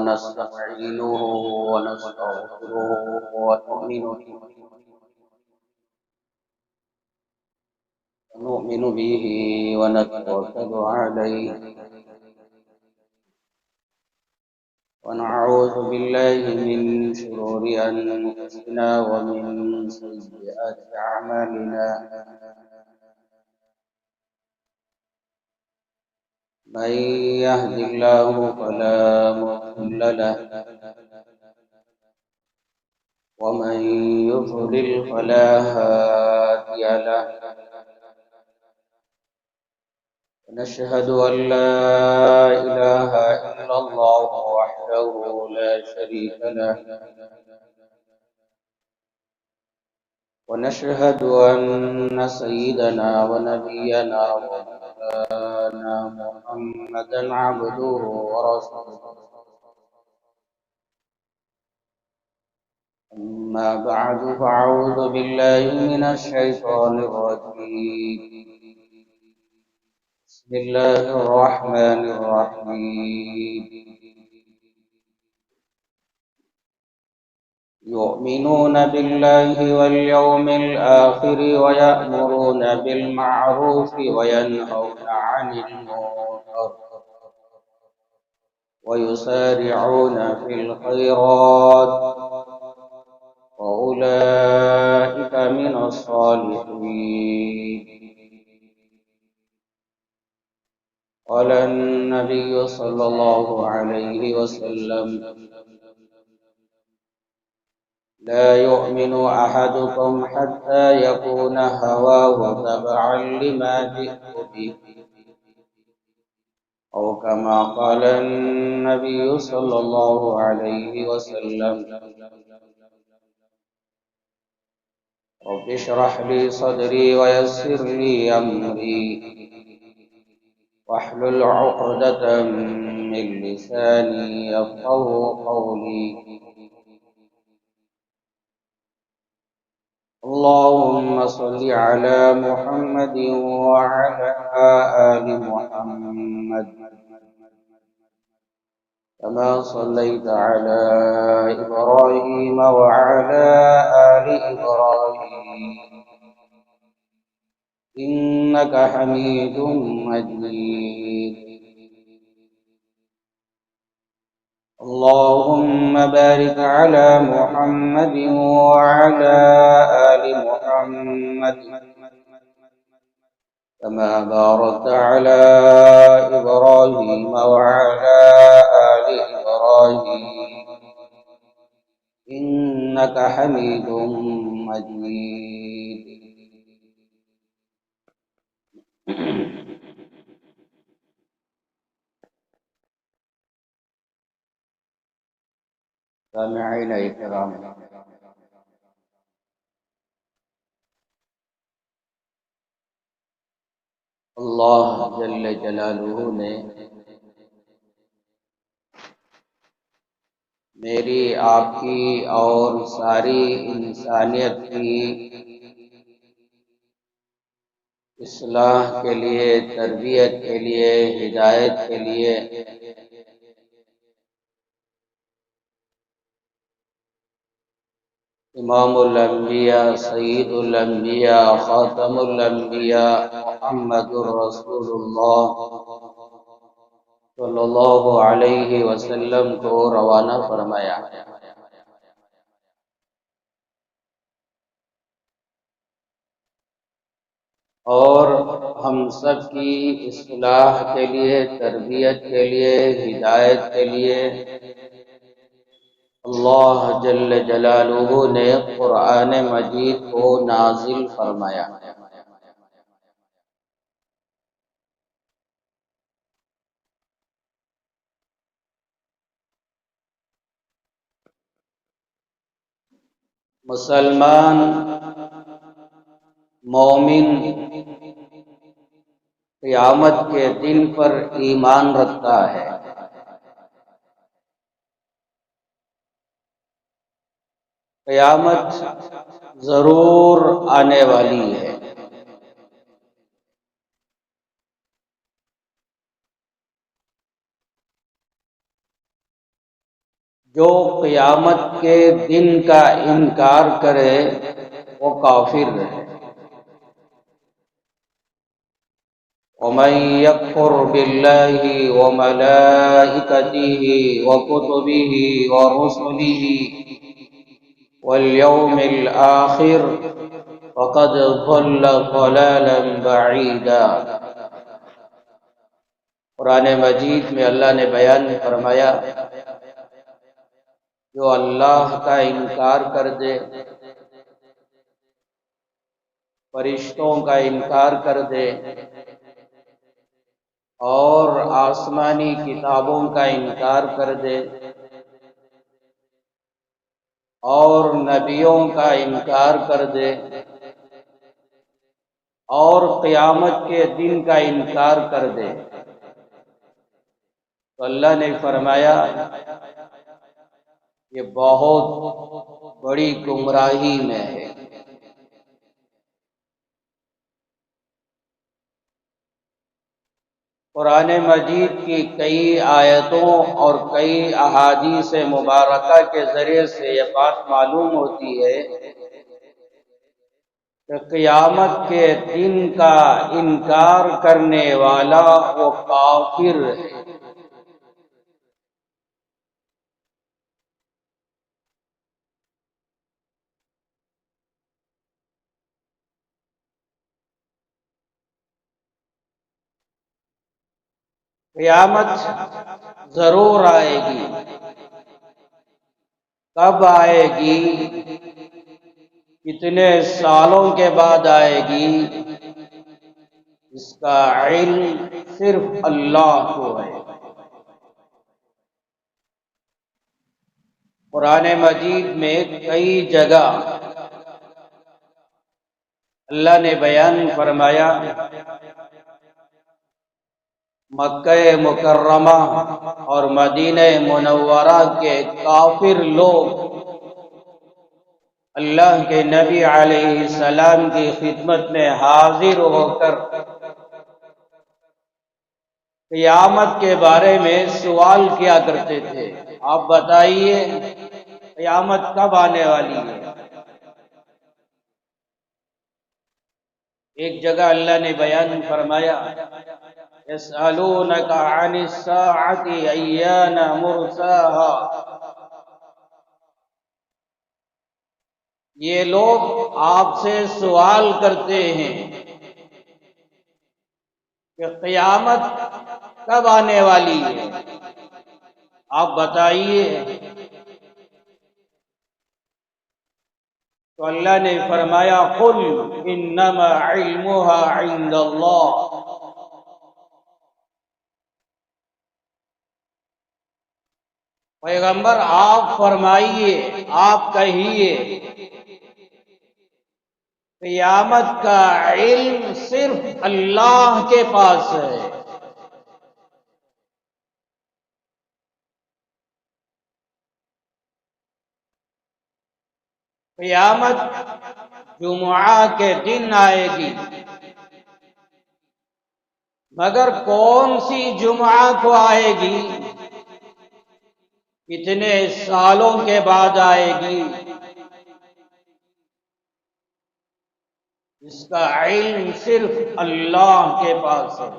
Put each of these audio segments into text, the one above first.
ونستعينه ونستغفره ونؤمن به ونتوكل عليه ونعوذ بالله من شرور أنفسنا ومن سيئات أعمالنا من يهد الله فلا مضل له ومن يضلل فلا هادي له ونشهد أن لا إله إلا الله وحده لا شريك له ونشهد أن سيدنا ونبينا ومولانا محمدا عبده ورسوله أما بعد فأعوذ بالله من الشيطان الرجيم بسم الله الرحمن الرحيم يؤمنون بالله واليوم الآخر ويأمرون بالمعروف وينهون عن المنكر ويسارعون في الخيرات وأولئك من الصالحين قال النبي صلى الله عليه وسلم لا يؤمن أحدكم حتى يكون هواه تبعا لما جئت به أو كما قال النبي صلى الله عليه وسلم رب اشرح لي صدري ويسر لي أمري واحلل عقدة من لساني يفقهوا قولي اللهم صل على محمد وعلى آل محمد كما صليت على إبراهيم وعلى آل إبراهيم إنك حميد مجيد اللهم بارك على محمد وعلى آل محمد كما باركت على إبراهيم وعلى آل إبراهيم إنك حميد مجيد سامعین اکرام، اللہ جل جلالہ نے میری آپ کی اور ساری انسانیت کی اصلاح کے لیے، تربیت کے لیے، ہدایت کے لیے امام الانبیاء، سید الانبیاء، خاتم الانبیاء محمد رسول اللہ صلی اللہ علیہ وسلم کو روانہ فرمایا، اور ہم سب کی اصلاح کے لیے، تربیت کے لیے، ہدایت کے لیے اللہ جل جلالہ نے قرآن مجید کو نازل فرمایا۔ مسلمان مومن قیامت کے دن پر ایمان رکھتا ہے، قیامت ضرور آنے والی ہے، جو قیامت کے دن کا انکار کرے وہ کافر ہے۔ وَمَن يَكْفُرْ بِاللَّهِ وَمَلَائِكَتِهِ وَكُتُبِهِ وَرُسُلِهِ وَالْيَوْمِ الْآخِرِ فَقَدْ ضَلَّ ضَلَالًا بَعِيدًا۔ قرآن مجید میں اللہ نے بیان فرمایا جو اللہ کا انکار کر دے، فرشتوں کا انکار کر دے اور آسمانی کتابوں کا انکار کر دے اور نبیوں کا انکار کر دے اور قیامت کے دن کا انکار کر دے، تو اللہ نے فرمایا یہ بہت بڑی گمراہی میں ہے۔ قرآن مجید کی کئی آیتوں اور کئی احادیث مبارکہ کے ذریعے سے یہ بات معلوم ہوتی ہے کہ قیامت کے دن کا انکار کرنے والا وہ کافر ہے۔ قیامت ضرور آئے گی، کب آئے گی، کتنے سالوں کے بعد آئے گی، اس کا علم صرف اللہ کو ہے۔ قرآن مجید میں کئی جگہ اللہ نے بیان فرمایا مکہ مکرمہ اور مدینہ منورہ کے کافر لوگ اللہ کے نبی علیہ السلام کی خدمت میں حاضر ہو کر قیامت کے بارے میں سوال کیا کرتے تھے، آپ بتائیے قیامت کب آنے والی ہے؟ ایک جگہ اللہ نے بیان فرمایا يَسْأَلُونَكَ عَنِ السَّاعَةِ أَيَّانَ مُرْسَاهَا، یہ لوگ آپ سے سوال کرتے ہیں کہ قیامت کب آنے والی ہے، آپ بتائیے۔ تو اللہ نے فرمایا قُلْ إِنَّمَا عِلْمُهَا عِندَ اللَّهِ، پیغمبر آپ فرمائیے، آپ کہیے قیامت کا علم صرف اللہ کے پاس ہے۔ قیامت جمعہ کے دن آئے گی، مگر کون سی جمعہ کو آئے گی، کتنے سالوں کے بعد آئے گی، اس کا علم صرف اللہ کے پاس ہے۔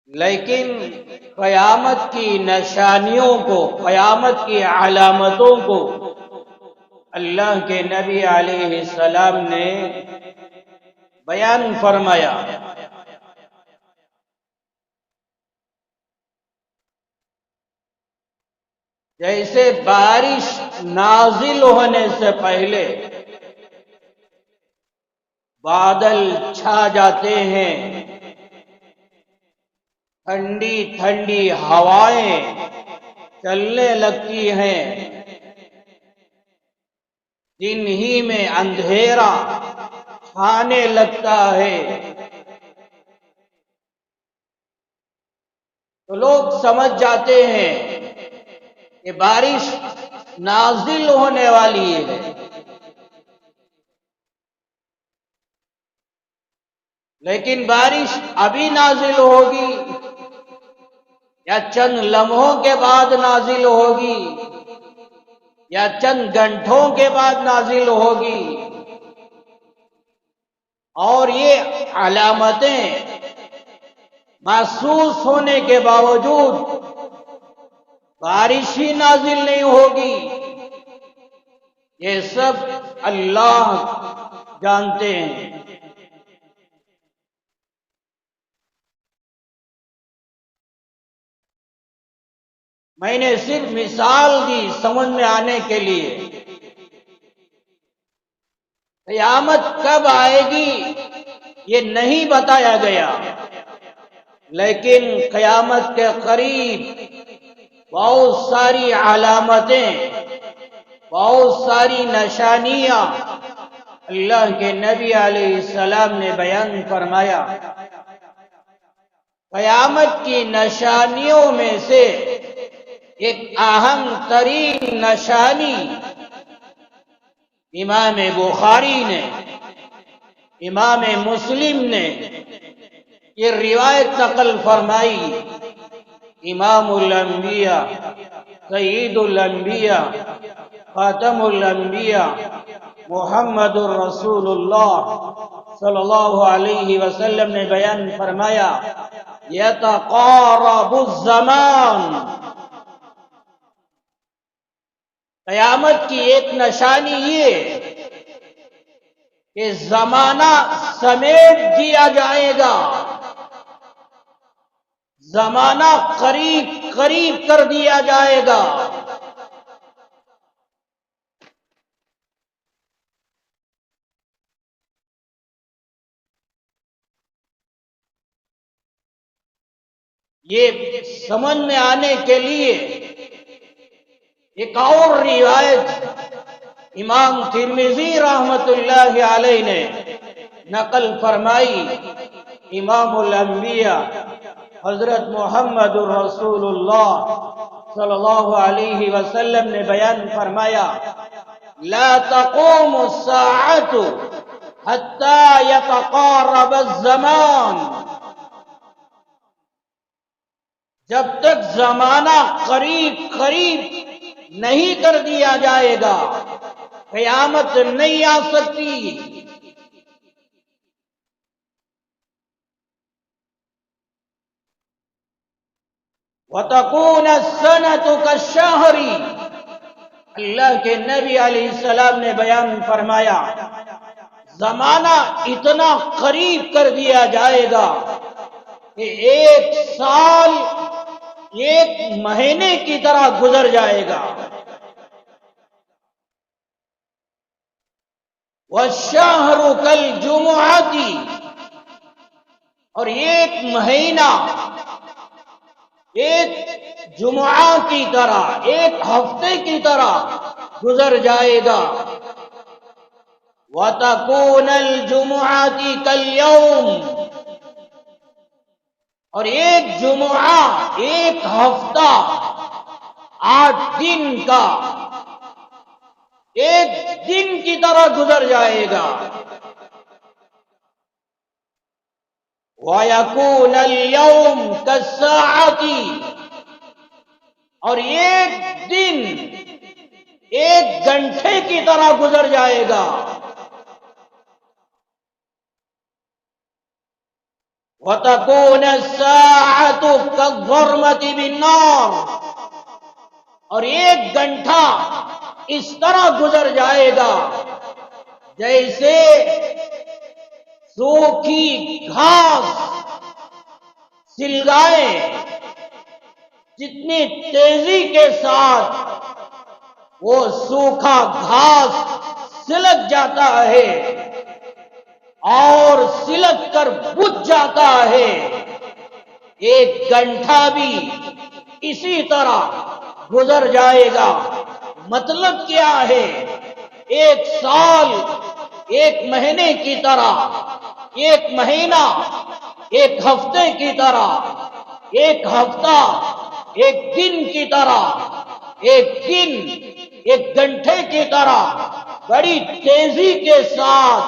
لیکن قیامت کی نشانیوں کو، قیامت کی علامتوں کو اللہ کے نبی علیہ السلام نے بیان فرمایا۔ جیسے بارش نازل ہونے سے پہلے بادل چھا جاتے ہیں، ٹھنڈی ٹھنڈی ہوائیں چلنے لگتی ہیں، دن ہی میں اندھیرا چھانے لگتا ہے، تو لوگ سمجھ جاتے ہیں کہ بارش نازل ہونے والی ہے۔ لیکن بارش ابھی نازل ہوگی یا چند لمحوں کے بعد نازل ہوگی یا چند گھنٹوں کے بعد نازل ہوگی، اور یہ علامتیں محسوس ہونے کے باوجود بارش ہی نازل نہیں ہوگی، یہ سب اللہ جانتے ہیں۔ میں نے صرف مثال دی سمجھ میں آنے کے لیے۔ قیامت کب آئے گی یہ نہیں بتایا گیا، لیکن قیامت کے قریب بہت ساری علامتیں، بہت ساری نشانیاں اللہ کے نبی علیہ السلام نے بیان فرمایا۔ قیامت کی نشانیوں میں سے ایک اہم ترین نشانی امام بخاری نے، امام مسلم نے یہ روایت نقل فرمائی، امام الانبیاء، سید الانبیاء، خاتم الانبیاء، محمد الرسول اللہ صلی اللہ علیہ وسلم نے بیان فرمایا، یتقارب الزمان، قیامت کی ایک نشانی یہ کہ زمانہ سمیٹ دیا جائے گا، زمانہ قریب قریب کر دیا جائے گا۔ یہ سمجھ میں آنے کے لیے ایک اور روایت امام ترمذی رحمت اللہ علیہ نے نقل فرمائی، امام الانبیاء حضرت محمد الرسول اللہ صلی اللہ علیہ وسلم نے بیان فرمایا، لا تقوم الساعة حتى يتقارب الزمان، جب تک زمانہ قریب قریب نہیں کر دیا جائے گا قیامت نہیں آ سکتی۔ وَتَكُونَ السَّنَةُ كَالشَّهْرِ، اللہ کے نبی علیہ السلام نے بیان فرمایا، زمانہ اتنا قریب کر دیا جائے گا کہ ایک سال ایک مہینے کی طرح گزر جائے گا۔ وَالشَّهْرُ كَالْجُمُعَةِ، اور ایک مہینہ ایک جمعہ کی طرح، ایک ہفتے کی طرح گزر جائے گا۔ وَتَكُونَ الْجُمُعَةِ كَالْيَوْمِ، اور ایک جمعہ ایک ہفتہ 8 دن کا ایک دن کی طرح گزر جائے گا۔ وَيَكُونَ الْيَوْمُ كَالسَّاعَةِ، اور ایک دن ایک گھنٹے کی طرح گزر جائے گا۔ وَتَكُونَ السَّاعَةُ كَالظُّلْمَةِ بِالنَّارِ، اور ایک گھنٹہ اس طرح گزر جائے گا جیسے سوکھی گھاس، سلگائیں جتنی تیزی کے ساتھ وہ سوکھا گھاس سلگ جاتا ہے اور سلگ کر بجھ جاتا ہے، ایک گھنٹہ بھی اسی طرح گزر جائے گا۔ مطلب کیا ہے؟ ایک سال ایک مہینے کی طرح، ایک مہینہ ایک ہفتے کی طرح، ایک ہفتہ ایک دن کی طرح، ایک دن ایک گھنٹے کی طرح بڑی تیزی کے ساتھ،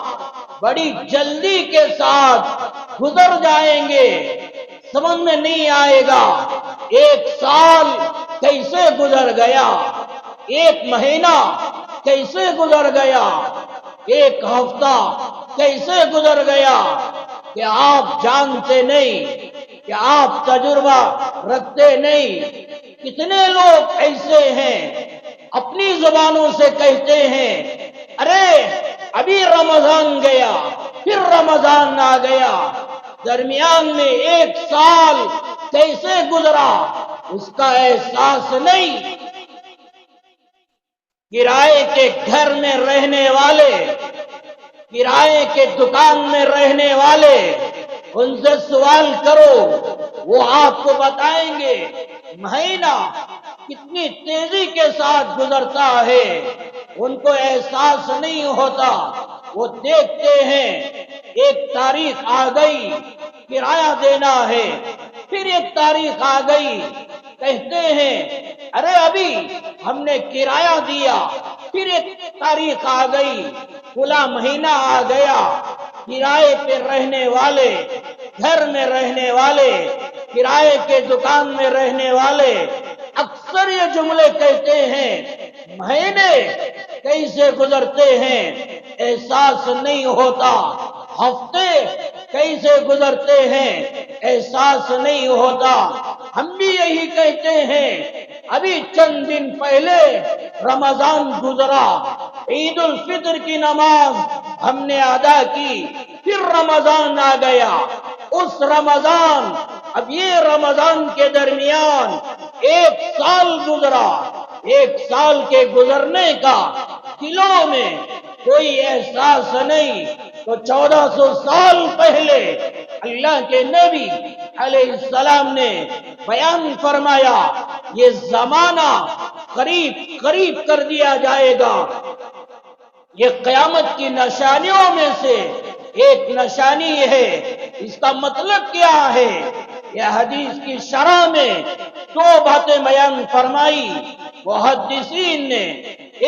بڑی جلدی کے ساتھ گزر جائیں گے، سمجھ میں نہیں آئے گا ایک سال کیسے گزر گیا، ایک مہینہ کیسے گزر گیا، ایک ہفتہ کیسے گزر گیا، کہ آپ جانتے نہیں، کہ آپ تجربہ رکھتے نہیں۔ کتنے لوگ ایسے ہیں اپنی زبانوں سے کہتے ہیں، ارے ابھی رمضان گیا، پھر رمضان آ گیا، درمیان میں ایک سال کیسے گزرا اس کا احساس نہیں۔ کرائے کے گھر میں رہنے والے، کرائے کے دکان میں رہنے والے، ان سے سوال کرو، وہ آپ کو بتائیں گے مہینہ کتنی تیزی کے ساتھ گزرتا ہے، ان کو احساس نہیں ہوتا۔ وہ دیکھتے ہیں ایک تاریخ آ گئی، کرایہ دینا ہے، پھر ایک تاریخ آ گئی، کہتے ہیں ارے ابھی ہم نے کرایہ دیا، پھر ایک تاریخ آ گئی، کھلا مہینہ آ گیا۔ کرائے پہ رہنے والے، گھر میں رہنے والے، کرائے کے دکان میں رہنے والے اکثر یہ جملے کہتے ہیں، مہینے کیسے گزرتے ہیں احساس نہیں ہوتا، ہفتے کیسے گزرتے ہیں احساس نہیں ہوتا۔ ہم بھی یہی کہتے ہیں، ابھی چند دن پہلے رمضان گزرا، عید الفطر کی نماز ہم نے ادا کی، پھر رمضان آ گیا، اس رمضان اب یہ رمضان کے درمیان ایک سال گزرا، ایک سال کے گزرنے کا دلوں میں کوئی احساس نہیں۔ تو 1400 سال پہلے اللہ کے نبی علیہ السلام نے بیان فرمایا، یہ زمانہ قریب قریب کر دیا جائے گا۔ یہ قیامت کی نشانیوں میں سے ایک نشانی ہے۔ اس کا مطلب کیا ہے؟ یہ حدیث کی شرح میں دو باتیں بیان فرمائی۔ محدثین نے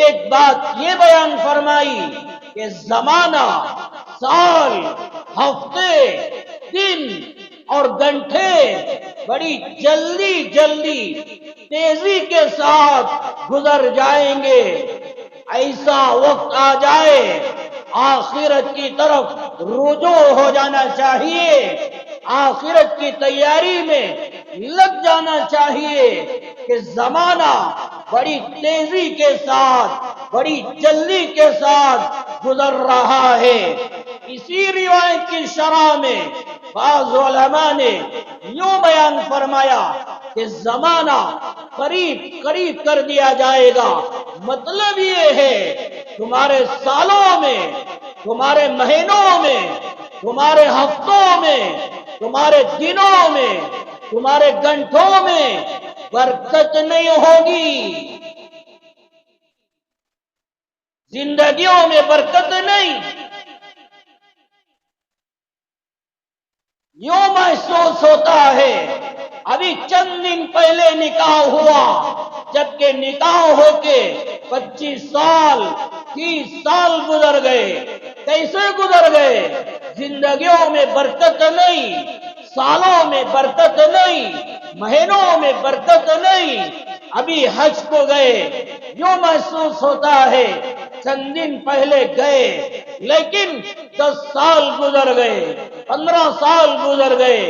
ایک بات یہ بیان فرمائی کہ زمانہ، سال، ہفتے، دن اور گھنٹے بڑی جلدی جلدی تیزی کے ساتھ گزر جائیں گے۔ ایسا وقت آ جائے آخرت کی طرف رجوع ہو جانا چاہیے، آخرت کی تیاری میں لگ جانا چاہیے کہ زمانہ بڑی تیزی کے ساتھ، بڑی جلدی کے ساتھ گزر رہا ہے۔ اسی روایت کی شرح میں بعض علماء نے یوں بیان فرمایا کہ زمانہ قریب قریب کر دیا جائے گا، مطلب یہ ہے تمہارے سالوں میں، تمہارے مہینوں میں، تمہارے ہفتوں میں، تمہارے دنوں میں، تمہارے گھنٹوں میں برکت نہیں ہوگی، زندگیوں میں برکت نہیں۔ یوں محسوس ہوتا ہے ابھی چند دن پہلے نکاح ہوا، جبکہ نکاح ہو کے 25 سال 30 سال گزر گئے۔ کیسے گزر گئے؟ زندگیوں میں برکت نہیں، سالوں میں برکت نہیں، مہینوں میں برکت نہیں۔ ابھی حج کو گئے، یوں محسوس ہوتا ہے چند دن پہلے گئے، لیکن 10 سال گزر گئے، 15 سال گزر گئے،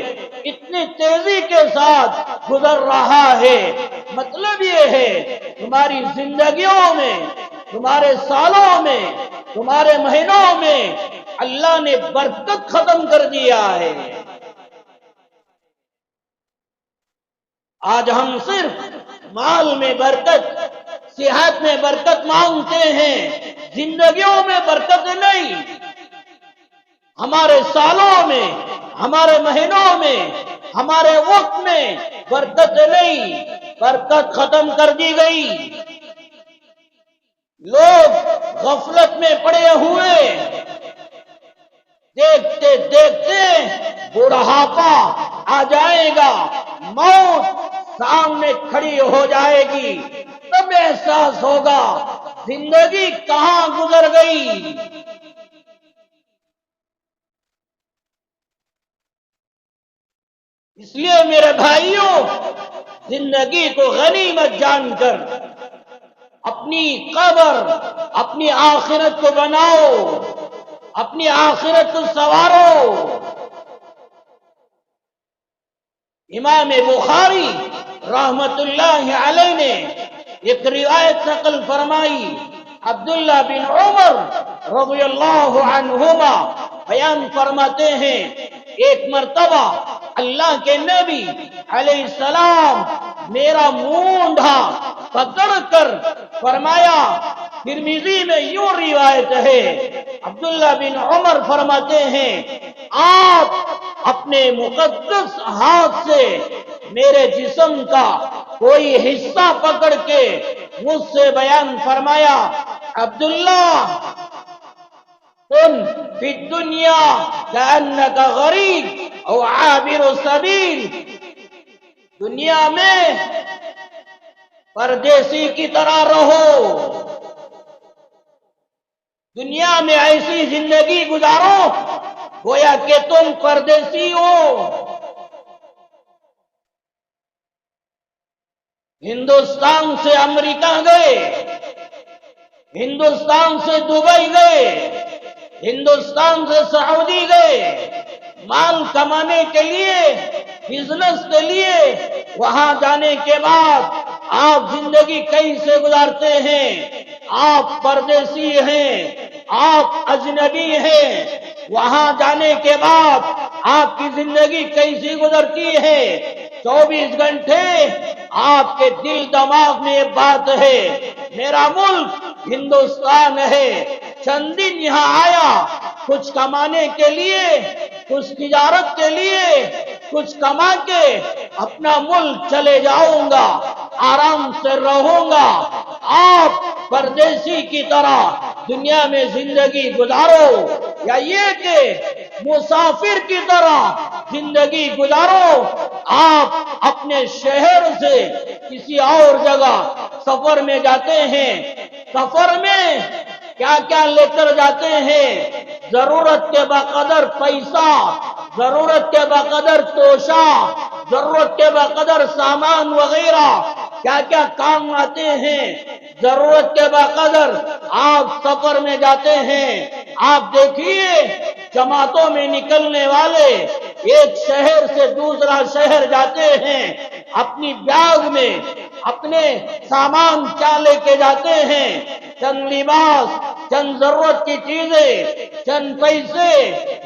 اتنی تیزی کے ساتھ گزر رہا ہے۔ مطلب یہ ہے تمہاری زندگیوں میں، تمہارے سالوں میں، تمہارے مہینوں میں اللہ نے برکت ختم کر دیا ہے۔ آج ہم صرف مال میں برکت، صحت میں برکت مانگتے ہیں، زندگیوں میں برکت نہیں۔ ہمارے سالوں میں، ہمارے مہینوں میں، ہمارے وقت میں برکت نہیں، برکت ختم کر دی گئی۔ لوگ غفلت میں پڑے ہوئے، دیکھتے دیکھتے بڑھاپا آ جائے گا، موت سامنے کھڑی ہو جائے گی، تب احساس ہوگا زندگی کہاں گزر گئی۔ اس لیے میرے بھائیوں، زندگی کو غنیمت جان کر اپنی قبر، اپنی آخرت کو بناؤ، اپنی آخرت کو سنوارو۔ امام بخاری رحمت اللہ علیہ نے ایک روایت نقل فرمائی، عبداللہ بن عمر رضی اللہ عنہما بیان فرماتے ہیں، ایک مرتبہ اللہ کے نبی علیہ السلام میرا مونڈھا پکڑ کر فرمایا، ترمذی میں یوں روایت ہے، عبداللہ بن عمر فرماتے ہیں، آپ اپنے مقدس ہاتھ سے میرے جسم کا کوئی حصہ پکڑ کے مجھ سے بیان فرمایا، عبداللہ کن فی الدنیا کأنک غریب او عابر سبیل، دنیا میں پردیسی کی طرح رہو، دنیا میں ایسی زندگی گزارو گویا کہ تم پردیسی ہو۔ ہندوستان سے امریکہ گئے، ہندوستان سے دبئی گئے، ہندوستان سے سعودی گئے، مال کمانے کے لیے، بزنس کے لیے، وہاں جانے کے بعد آپ زندگی کیسے گزارتے ہیں؟ آپ پردیسی ہیں، آپ اجنبی ہیں، وہاں جانے کے بعد آپ کی زندگی کیسی گزرتی ہے؟ 24 گھنٹے آپ کے دل دماغ میں یہ بات ہے، میرا ملک ہندوستان ہے، چند دن یہاں آیا کچھ کمانے کے لیے، کچھ تجارت کے لیے، کچھ کما کے اپنا ملک چلے جاؤں گا، آرام سے رہوں گا۔ آپ پردیسی کی طرح دنیا میں زندگی گزارو، یا یہ کہ مسافر کی طرح زندگی گزارو؟ آپ اپنے شہر سے کسی اور جگہ سفر میں جاتے ہیں، سفر میں کیا کیا لے کر جاتے ہیں؟ ضرورت کے بقدر پیسہ، ضرورت کے بقدر توشہ، ضرورت کے بقدر سامان وغیرہ کیا کیا کام آتے ہیں، ضرورت کے بقدر آپ سفر میں جاتے ہیں۔ آپ دیکھیے جماعتوں میں نکلنے والے ایک شہر سے دوسرا شہر جاتے ہیں، اپنی بیگ میں اپنے سامان کیا لے کے جاتے ہیں؟ چند لباس، چند ضرورت کی چیزیں، چند پیسے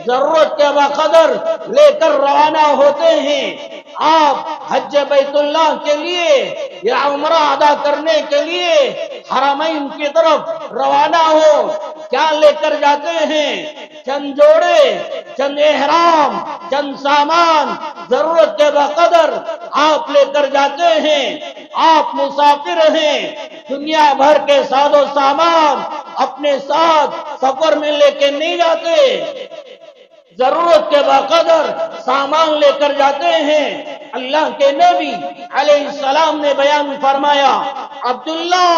ضرورت کے بقدر لے کر روانہ ہوتے ہیں۔ آپ حج بیت اللہ کے لیے یا عمرہ ادا کرنے کے لیے حرمین کی طرف روانہ ہو، کیا لے کر جاتے ہیں؟ چند جوڑے، چند احرام، چند سامان ضرورت کے بقدر آپ لے کر جاتے ہیں۔ آپ مسافر ہیں، دنیا بھر کے ساز و سامان اپنے ساتھ سفر میں لے کے نہیں جاتے، ضرورت کے بقدر سامان لے کر جاتے ہیں۔ اللہ کے نبی علیہ السلام نے بیان فرمایا، عبداللہ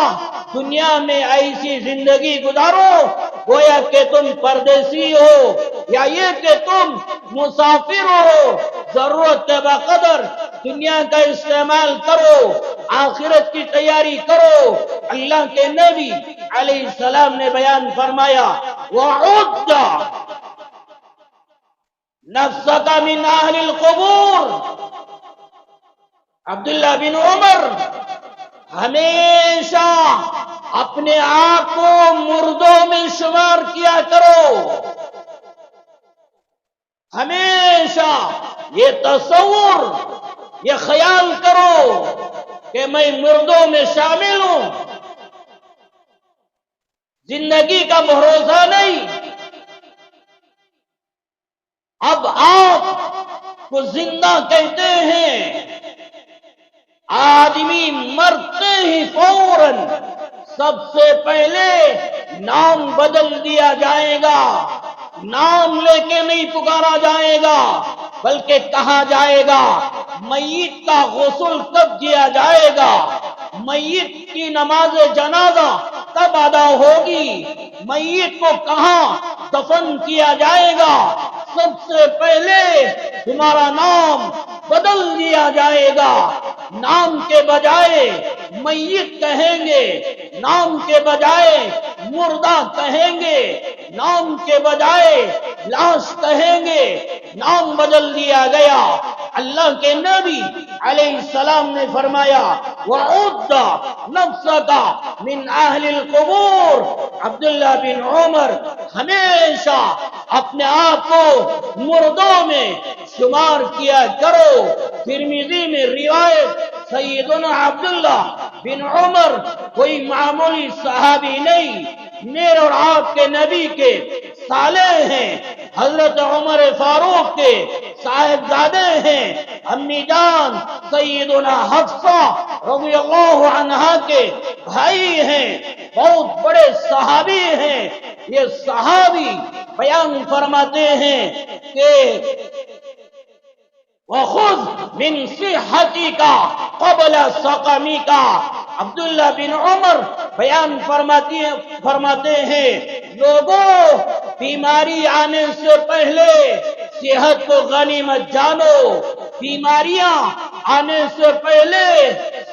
دنیا میں ایسی زندگی گزارو گویا کہ تم پردیسی ہو، یا یہ کہ تم مسافر ہو، ضرورت کے بقدر دنیا کا استعمال کرو، آخرت کی تیاری کرو۔ اللہ کے نبی علیہ السلام نے بیان فرمایا، وَعُدَّ نَفْسَكَ مِنْ أَهْلِ الْقُبُورِ۔ عبداللہ بن عمر، ہمیشہ اپنے آپ کو مردوں میں شمار کیا کرو، ہمیشہ یہ تصور، یہ خیال کرو کہ میں مردوں میں شامل ہوں۔ زندگی کا بھروسہ نہیں، اب آپ کو زندہ کہتے ہیں، آدمی مرتے ہی فوراً سب سے پہلے نام بدل دیا جائے گا، نام لے کے نہیں پکارا جائے گا، بلکہ کہا جائے گا میت کا غسل کب کیا جائے گا، میت کی نماز جنازہ کب ادا ہوگی، میت کو کہاں دفن کیا جائے گا۔ سب سے پہلے تمہارا نام بدل دیا جائے گا. نام کے بجائے میت کہیں گے, نام کے بجائے مردہ کہیں گے, نام کے بجائے لاش کہیں گے. نام بدل دیا گیا. اللہ کے نبی علیہ السلام نے فرمایا وَعُدَّ نَفْسَكَ مِنْ أَهْلِ الْقُبُورِ. عبداللہ بن عمر ہمیشہ اپنے آپ کو مردوں میں شمار کیا کرو. ترمذی میں روایت سیدنا عبداللہ بن عمر کوئی معمولی صحابی نہیں, میرے اور آپ کے نبی کے صالح ہیں. حضرت عمر فاروق کے صاحبزادے ہیں. امی جان سیدنا حفصہ رضی اللہ عنہا کے بھائی ہیں. بہت بڑے صحابی ہیں. یہ صحابی بیان فرماتے ہیں کہ وَخُذْ مِنْ صِحَّتِكَ قَبْلَ سَقَمِكَ. عبداللہ بن عمر بیان فرماتے ہیں لوگوں, بیماری آنے سے پہلے صحت کو غنیمت جانو. بیماریاں آنے سے پہلے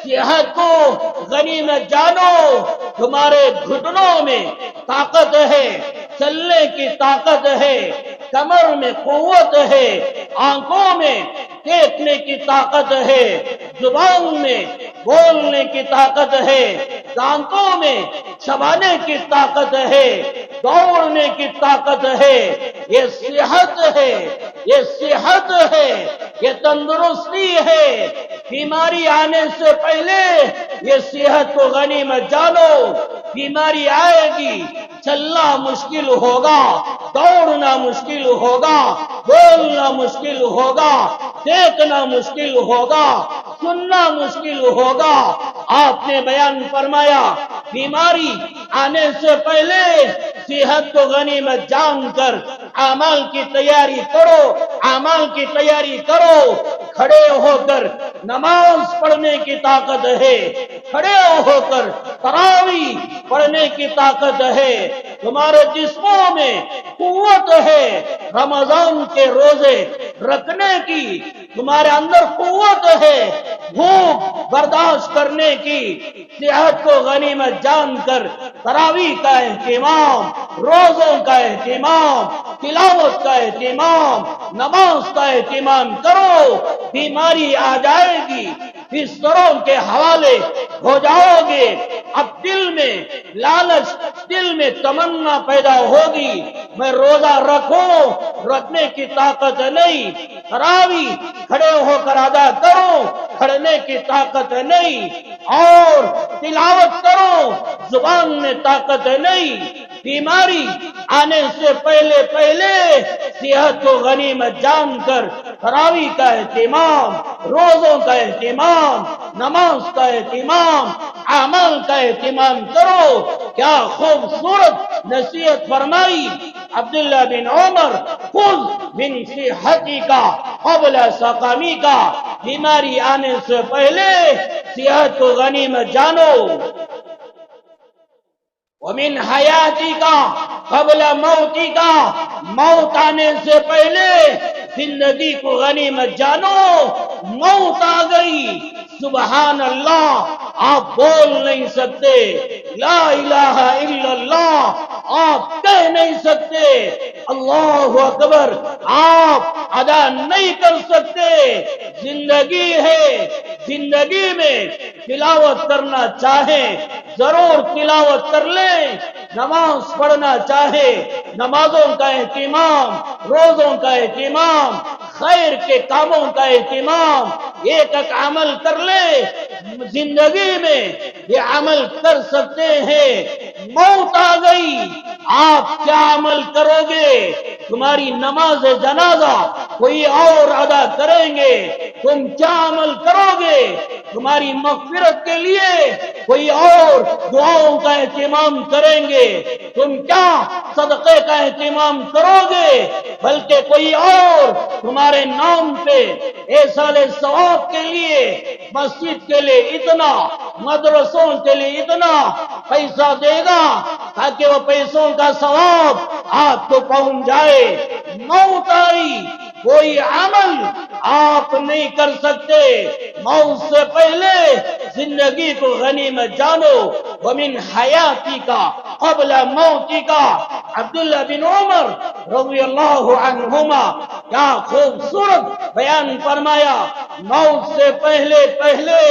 صحت کو غنیمت جانو. تمہارے گھٹنوں میں طاقت ہے, چلنے کی طاقت ہے, کمر میں قوت ہے, آنکھوں میں دیکھنے کی طاقت ہے, زبان میں بولنے کی طاقت ہے, دانتوں میں چبانے کی طاقت ہے, دوڑنے کی طاقت ہے. یہ صحت ہے, یہ صحت ہے, یہ تندرستی ہے. بیماری آنے سے پہلے یہ صحت کو غنیمت جانو. بیماری آئے گی, چلنا مشکل ہوگا, دوڑنا مشکل ہوگا, بولنا مشکل ہوگا, دیکھنا مشکل ہوگا, سننا مشکل ہوگا. آپ نے بیان فرمایا بیماری آنے سے پہلے صحت کو غنیمت جان کر اعمال کی تیاری کرو, اعمال کی تیاری کرو. کھڑے ہو کر نماز پڑھنے کی طاقت ہے, کھڑے ہو کر تراویح پڑھنے کی طاقت ہے. تمہارے جسموں میں قوت ہے, رمضان کے روزے رکھنے کی تمہارے اندر قوت ہے, بھوک برداشت کرنے کی. صحت کو غنیمت جان کر تراویح کا اہتمام, روزوں کا اہتمام, تلاوت کا اہتمام, نماز کا اہتمام کرو. بیماری آ جائے گی, بستروں کے حوالے ہو جاؤ گے. اب دل میں لالچ, دل میں تمنا پیدا ہوگی میں روزہ رکھوں, رکھنے کی طاقت نہیں. تراویح کھڑے ہو کر ادا کرو, کھڑنے کی طاقت نہیں. اور تلاوت کرو, زبان میں طاقت نہیں. بیماری آنے سے پہلے صحت کو غنیمت جان کر تراویح کا اہتمام, روزوں کا اہتمام, نماز کا اہتمام, اعمال کا اہتمام کرو. کیا خوبصورت نصیحت فرمائی عبداللہ بن عمر. خذ من صحتک قبل سقمک. بیماری آنے سے پہلے صحت کو غنیمت جانو. ومن حیاتک قبل موتک. موت آنے سے پہلے زندگی کو غنیمت جانو. موت آ گئی, سبحان اللہ, آپ بول نہیں سکتے, لا الہ الا اللہ آپ کہہ نہیں سکتے, اللہ اکبر آپ ادا نہیں کر سکتے. زندگی ہے, زندگی میں تلاوت کرنا چاہیں ضرور تلاوت کر لیں. نماز پڑھنا چاہے نمازوں کا اہتمام, روزوں کا اہتمام, خیر کے کاموں کا اہتمام, ایک ایک عمل کر لے. زندگی میں یہ عمل کر سکتے ہیں. موت آ گئی, آپ کیا عمل کرو گے؟ تمہاری نماز جنازہ کوئی اور ادا کریں گے, تم کیا عمل کرو گے؟ تمہاری مغفرت کے لیے کوئی اور دعاؤں کا اہتمام کریں گے, تم کیا صدقے کا اہتمام کرو گے؟ بلکہ کوئی اور تمہارے نام پہ ایسال ثواب کے لیے, مسجد کے لیے اتنا, مدرسوں کے لیے اتنا پیسہ دے گا تاکہ وہ پیسوں کا ثواب آپ کو پہنچ جائے. موت آئی, کوئی عمل آپ نہیں کر سکتے۔ موت سے پہلے زندگی کو غنیمت جانو۔ ومن حیاتی کا قبل موتی کا۔ عبداللہ بن عمر رضی اللہ عنہما کیا خوبصورت بیان فرمایا، موت سے پہلے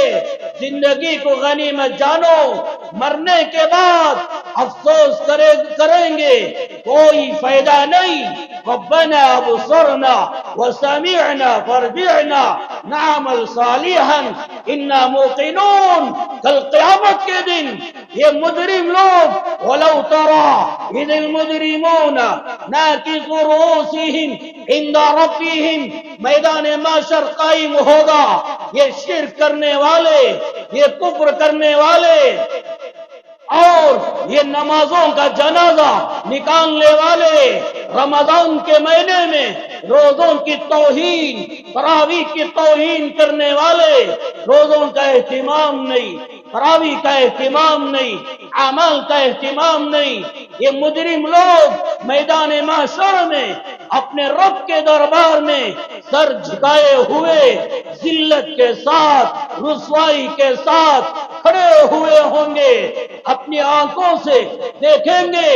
زندگی کو غنیمت جانو، مرنے کے بعد افسوس کریں گے کوئی فائدہ نہیں۔ ربنا ابصرنا وسمعنا فارجعنا نعمل صالحا انا موقنون۔ کل قیامت کے دن یہ مجرم لوگ ولو ترى اذ المجرمون ناكسوا رؤوسهم عند ربهم، میدان محشر قائم ہوگا، یہ شرک کرنے والے، یہ کفر کرنے والے اور یہ نمازوں کا جنازہ نکالنے والے، رمضان کے مہینے میں روزوں کی توہین، تراویح کی توہین کرنے والے، روزوں کا اہتمام نہیں، تراویح کا اہتمام نہیں، اعمال کا اہتمام نہیں، یہ مجرم لوگ میدان محشر میں اپنے رب کے دربار میں سر جھکائے ہوئے ذلت کے ساتھ، رسوائی کے ساتھ کھڑے ہوئے ہوں گے، اپنی آنکھوں سے دیکھیں گے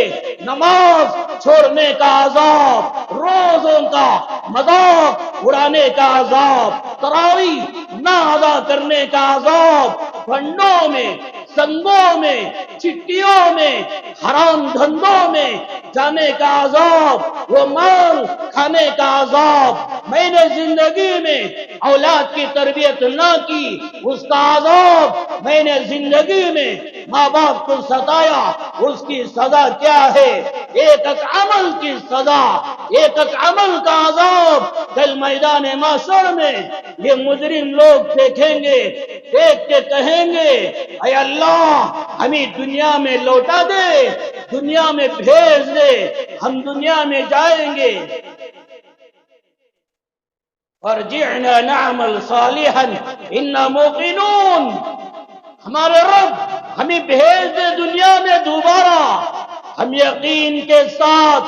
نماز چھوڑنے کا عذاب، روزوں کا مذاق اڑانے کا عذاب، تراویح نہ ادا کرنے کا عذاب، بھنڈوں میں، سنگوں میں، چٹیوں میں، حرام دھندوں میں جانے کا عذاب، وہ مال کھانے کا عذاب، میں نے زندگی میں اولاد کی تربیت نہ کی اس کا عذاب، میں نے زندگی میں ماں باپ کو ستایا اس کی سزا کیا ہے، ایک ایک عمل کی سزا، ایک ایک عمل کا عذاب کل میدان محشر میں یہ مجرم لوگ دیکھیں گے، دیکھ کے کہیں گے اے اللہ ہمیں دنیا میں لوٹا دے، دنیا میں بھیج دے، ہم دنیا میں جائیں گے۔ ارجعنا نعمل صالحا انا موقنون، ہمارے رب ہمیں بھیج دے دنیا میں دوبارہ، ہم یقین کے ساتھ،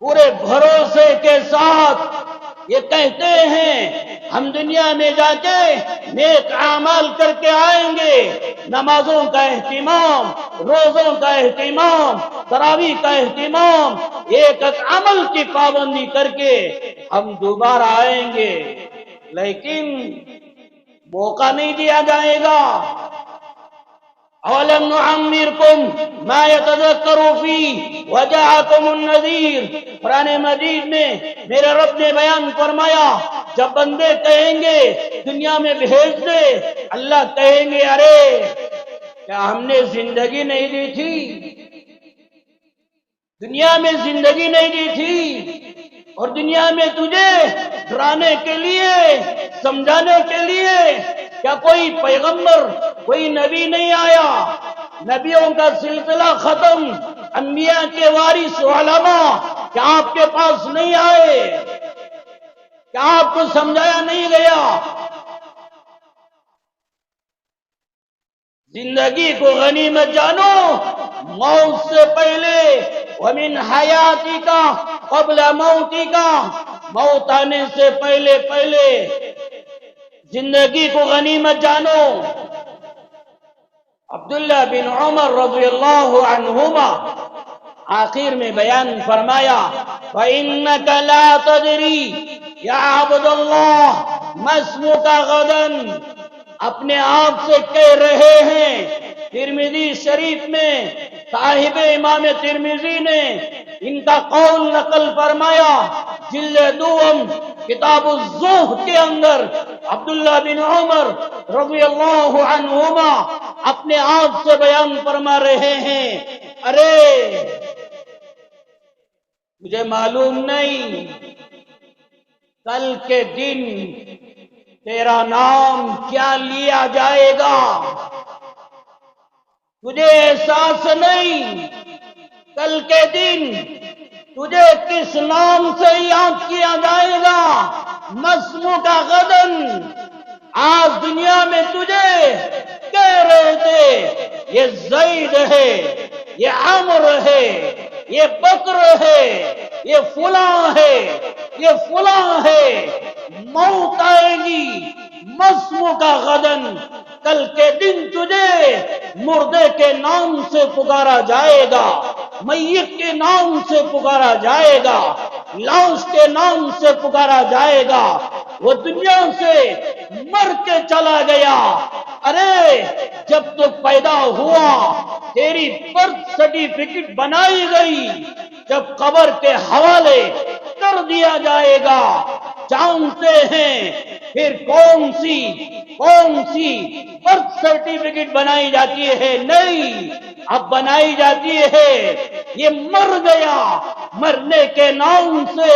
پورے بھروسے کے ساتھ یہ کہتے ہیں ہم دنیا میں جا کے نیک اعمال کر کے آئیں گے، نمازوں کا اہتمام، روزوں کا اہتمام، تراویح کا اہتمام، ایک ایک عمل کی پابندی کر کے ہم دوبارہ آئیں گے، لیکن موقع نہیں دیا جائے گا۔ اولم نعمرکم ما یتذکر فیہ وجاءکم النذیر، قرآن مجید میں میرے رب نے بیان فرمایا جب بندے کہیں گے دنیا میں بھیج دے، اللہ کہیں گے ارے کیا ہم نے زندگی نہیں دی تھی، دنیا میں زندگی نہیں دی تھی، اور دنیا میں تجھے ڈرانے کے لیے، سمجھانے کے لیے کیا کوئی پیغمبر، کوئی نبی نہیں آیا، نبیوں کا سلسلہ ختم، انبیاء کے وارث علماء کیا آپ کے پاس نہیں آئے، کیا آپ کو سمجھایا نہیں گیا؟ زندگی کو غنیمت جانو، موت سے پہلے، ومن حیاتی کا قبل موتی کا، موت آنے سے پہلے زندگی کو غنیمت جانو۔ عبداللہ بن عمر رضی اللہ عنہما آخر میں بیان فرمایا فَإِنَّكَ لَا تَدْرِي یا عبد اللہ مَا اسْمُكَ غَدًا، اپنے آپ سے کہہ رہے ہیں۔ ترمذی شریف میں صاحب امام ترمذی نے ان کا قول نقل فرمایا، جلد دوم کتاب الزہد کے اندر عبداللہ بن عمر رضی اللہ عنہما اپنے آپ سے بیان فرما رہے ہیں، ارے مجھے معلوم نہیں کل کے دن تیرا نام کیا لیا جائے گا، تجھے احساس نہیں کل کے دن تجھے کس نام سے یاد کیا جائے گا۔ مسمو کا غدن، آج دنیا میں تجھے کہہ رہے تھے یہ زید ہے، یہ عمر ہے، یہ بکر ہے، یہ فلاں ہے، یہ فلاں ہے، موت آئے گی مسمو کا غدن، کل کے دن تجھے مردے کے نام سے پکارا جائے گا، میت کے نام سے پکارا جائے گا، لاش کے نام سے پکارا جائے گا۔ وہ دنیا سے مر کے چلا گیا، ارے جب تو پیدا ہوا تیری برتھ سرٹیفکیٹ بنائی گئی، جب قبر کے حوالے کر دیا جائے گا، جانتے ہیں پھر کون سی برتھ سرٹیفکیٹ بنائی جاتی ہے؟ نہیں، اب بنائی جاتی ہے یہ مر گیا، مرنے کے نام سے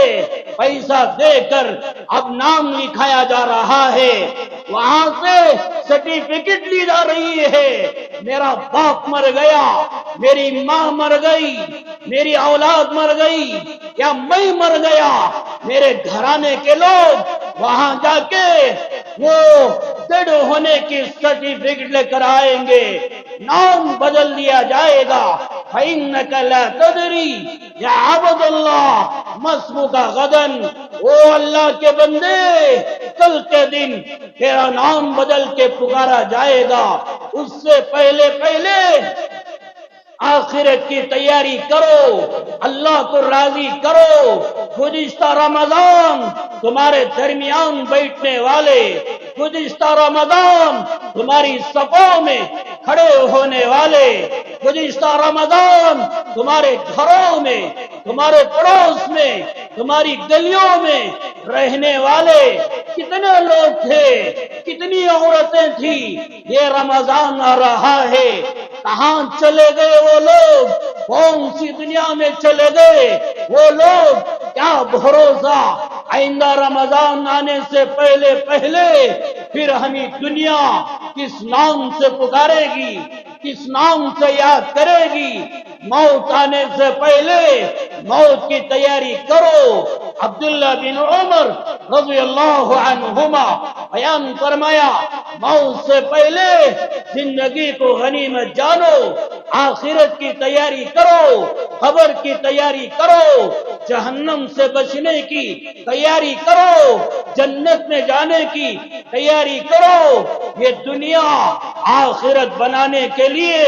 پیسہ دے کر اب نام لکھایا جا رہا ہے، وہاں سے سرٹیفکیٹ لی جا رہی ہے، میرا باپ مر گیا، میری ماں مر گئی، میری اولاد مر گئی، یا میں مر گیا، میرے گھرانے کے لوگ وہاں جا کے وہ ڈیڈ ہونے کی سرٹیفکیٹ لے کر آئیں گے، نام بدل دیا جائے گا۔ فَإِنَّكَ لَا تَدْرِي یا عبد اللہ مسموک غدن، او اللہ کے بندے کل کے دن تیرا نام بدل کے پکارا جائے گا، اس سے پہلے آخرت کی تیاری کرو، اللہ کو راضی کرو۔ گزشتہ رمضان تمہارے درمیان بیٹھنے والے، گزشتہ رمضان تمہاری صفوں میں کھڑے ہونے والے، گزشتہ رمضان تمہارے گھروں میں، تمہارے پڑوس میں، تمہاری گلیوں میں رہنے والے کتنے لوگ تھے، کتنی عورتیں تھیں۔ یہ رمضان آ رہا ہے، کہاں چلے گئے وہ لوگ؟ کون سی دنیا میں چلے گئے وہ لوگ؟ کیا بھروسہ آئندہ رمضان آنے سے پہلے پھر ہمیں دنیا کس نام سے پکارے گی، کس نام سے یاد کرے گی؟ موت آنے سے پہلے موت کی تیاری کرو۔ عبداللہ بن عمر رضی اللہ عنہما بیان فرمایا، موت سے پہلے زندگی کو غنیمت جانو، آخرت کی تیاری کرو، قبر کی تیاری کرو، جہنم سے بچنے کی تیاری کرو، جنت میں جانے کی تیاری کرو۔ یہ دنیا آخرت بنانے کے لیے،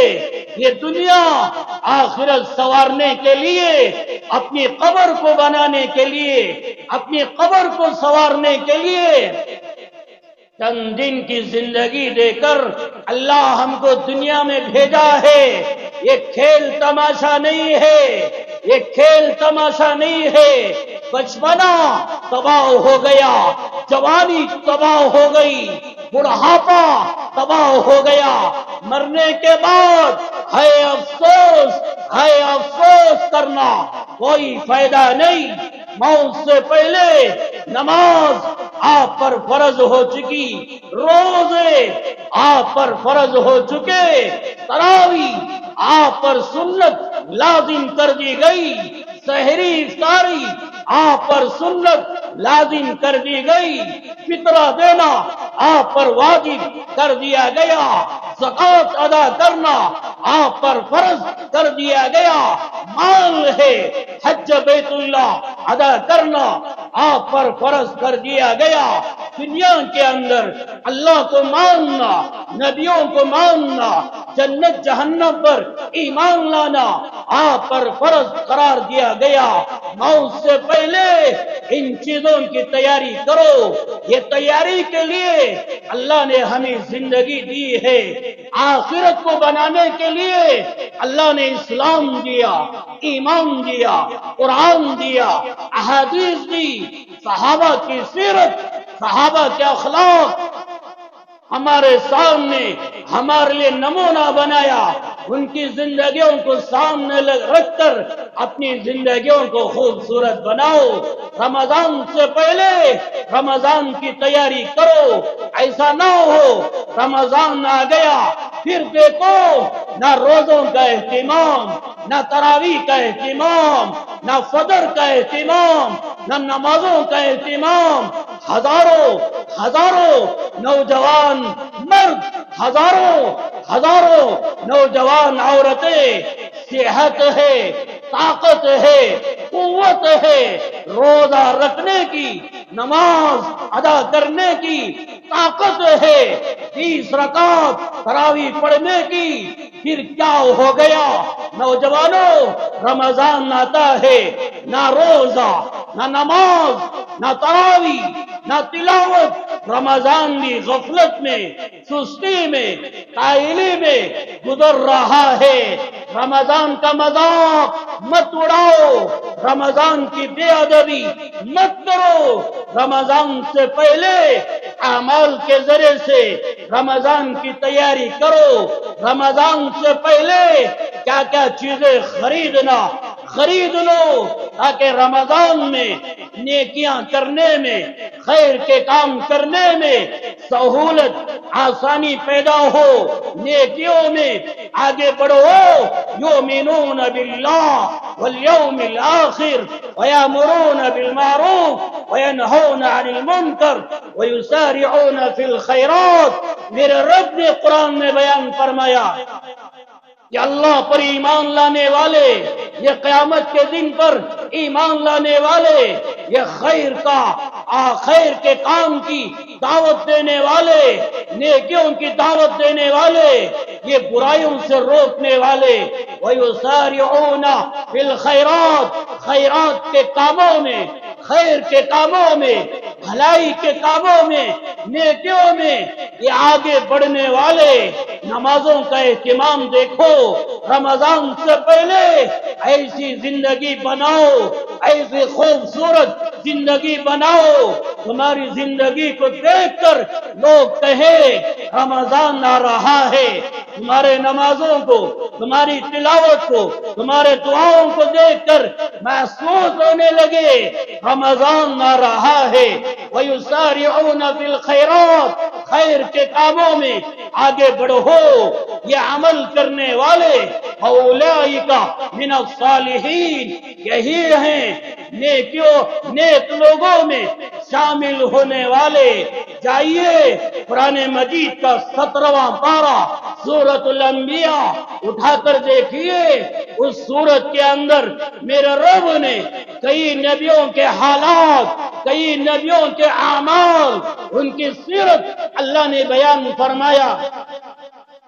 یہ دنیا آخرت سنوارنے کے لیے، اپنی قبر کو بنانے کے لیے، اپنی قبر کو سنوارنے کے لیے چند دن کی زندگی دے کر اللہ ہم کو دنیا میں بھیجا ہے۔ یہ کھیل تماشا نہیں ہے، یہ کھیل تماشا نہیں ہے۔ بچپنا تباہ ہو گیا، جوانی تباہ ہو گئی، بڑھاپا تباہ ہو گیا، مرنے کے بعد ہے افسوس کرنا کوئی فائدہ نہیں۔ موت سے پہلے نماز آپ پر فرض ہو چکی، روزے آپ پر فرض ہو چکے، تراویح آپ پر سنت لازم کر دی گئی، سحری افطاری آپ پر سنت لازم کر دی گئی، فطرہ دینا آپ پر واجب کر دیا گیا، زکوٰۃ ادا کرنا آپ پر فرض کر دیا گیا، مال ہے حج بیت اللہ ادا کرنا آپ پر فرض کر دیا گیا۔ دنیا کے اندر اللہ کو ماننا، نبیوں کو ماننا، جنت جہنم پر ایمان لانا آپ پر فرض قرار دیا گیا۔ موت سے پہلے ان چیزوں کی تیاری کرو۔ یہ تیاری کے لیے اللہ نے ہمیں زندگی دی ہے، آخرت کو بنانے کے لیے اللہ نے اسلام دیا، ایمان دیا، قرآن دیا، احادیث دی، صحابہ کی سیرت، صحابہ کے اخلاق ہمارے سامنے ہمارے لیے نمونہ بنایا۔ ان کی زندگیوں کو سامنے رکھ کر اپنی زندگیوں کو خوبصورت بناؤ۔ رمضان سے پہلے رمضان کی تیاری کرو، ایسا نہ ہو رمضان آ گیا پھر دیکھو نہ روزوں کا اہتمام، نہ تراویح کا اہتمام، نہ فجر کا اہتمام، نہ نمازوں کا اہتمام۔ ہزاروں نوجوان مرد، ہزاروں نوجوان عورتیں، صحت ہے، طاقت ہے، قوت ہے، روزہ رکھنے کی، نماز ادا کرنے کی طاقت ہے، 20 رکعت تراویح پڑھنے کی، پھر کیا ہو گیا؟ نوجوانوں، رمضان آتا ہے، نہ روزہ، نہ نماز، نہ تراویح، نہ تلاوت، رمضان بھی غفلت میں، سستی میں، کائلی میں گزر رہا ہے۔ رمضان کا مذاق مت اڑاؤ، رمضان کی بے ادبی مت کرو، رمضان سے پہلے اعمال کے ذریعے سے رمضان کی تیاری کرو، رمضان سے پہلے کیا کیا چیزیں خرید لو تاکہ رمضان میں نیکیاں کرنے میں، خیر کے کام کرنے میں سہولت، آسانی پیدا ہو، نیکیوں میں آگے بڑھو۔ یؤمنون باللہ والیوم الآخر ویأمرون بالمعروف وینہون عن المنکر ویسارعون فی الخیرات۔ میرے رب نے قرآن میں بیان فرمایا کہ اللہ پر ایمان لانے والے، یہ قیامت کے دن پر ایمان لانے والے، یہ خیر کے کام کی دعوت دینے والے، نیکیوں کی دعوت دینے والے، یہ برائیوں سے روکنے والے، وَيُسَارِعُونَ فِي الْخَيْرَاتِ، خیرات کے کاموں میں، خیر کے کاموں میں، بھلائی کے کاموں میں، نیکیوں میں یہ آگے بڑھنے والے۔ نمازوں کا اہتمام دیکھو، رمضان سے پہلے ایسی زندگی بناؤ، ایسی خوبصورت زندگی بناؤ، تمہاری زندگی کو دیکھ کر لوگ کہیں رمضان آ رہا ہے۔ تمہارے نمازوں کو، تمہاری تلاوت کو، تمہارے دعاؤں کو دیکھ کر محسوس ہونے لگے رمضان آ رہا ہے۔ وَيُسَارِعُونَ فِي الْخَيْرَاتِ، خیر کے کاموں میں آگے بڑھو، یہ عمل کرنے والے اولئک من الصالحین، یہی ہیں نیک لوگوں میں شامل ہونے والے۔ جائیے قرآن مجید کا 17واں پارہ سورۃ الانبیاء اٹھا کر دیکھیے، اس سورت کے اندر میرے رب نے کئی نبیوں کے حالات، کئی نبیوں کے اعمال، ان کی سیرت اللہ نے بیان فرمایا۔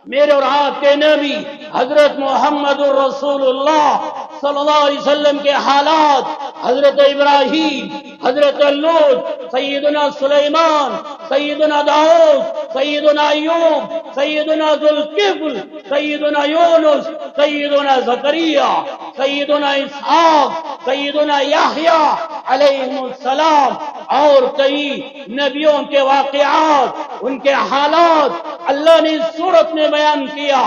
میرے اور آپ کے نبی حضرت محمد الرسول اللہ صلی اللہ علیہ وسلم کے حالات، حضرت ابراہیم، حضرت لوط، سیدنا سلیمان، سیدنا داؤد، سیدنا ایوب، سیدنا ذوالکفل، سیدنا یونس، سیدنا زکریا، سیدنا اسحاق، سیدنا یحییٰ علیہ السلام، اور کئی نبیوں کے واقعات، ان کے حالات اللہ نے اس صورت میں بیان کیا۔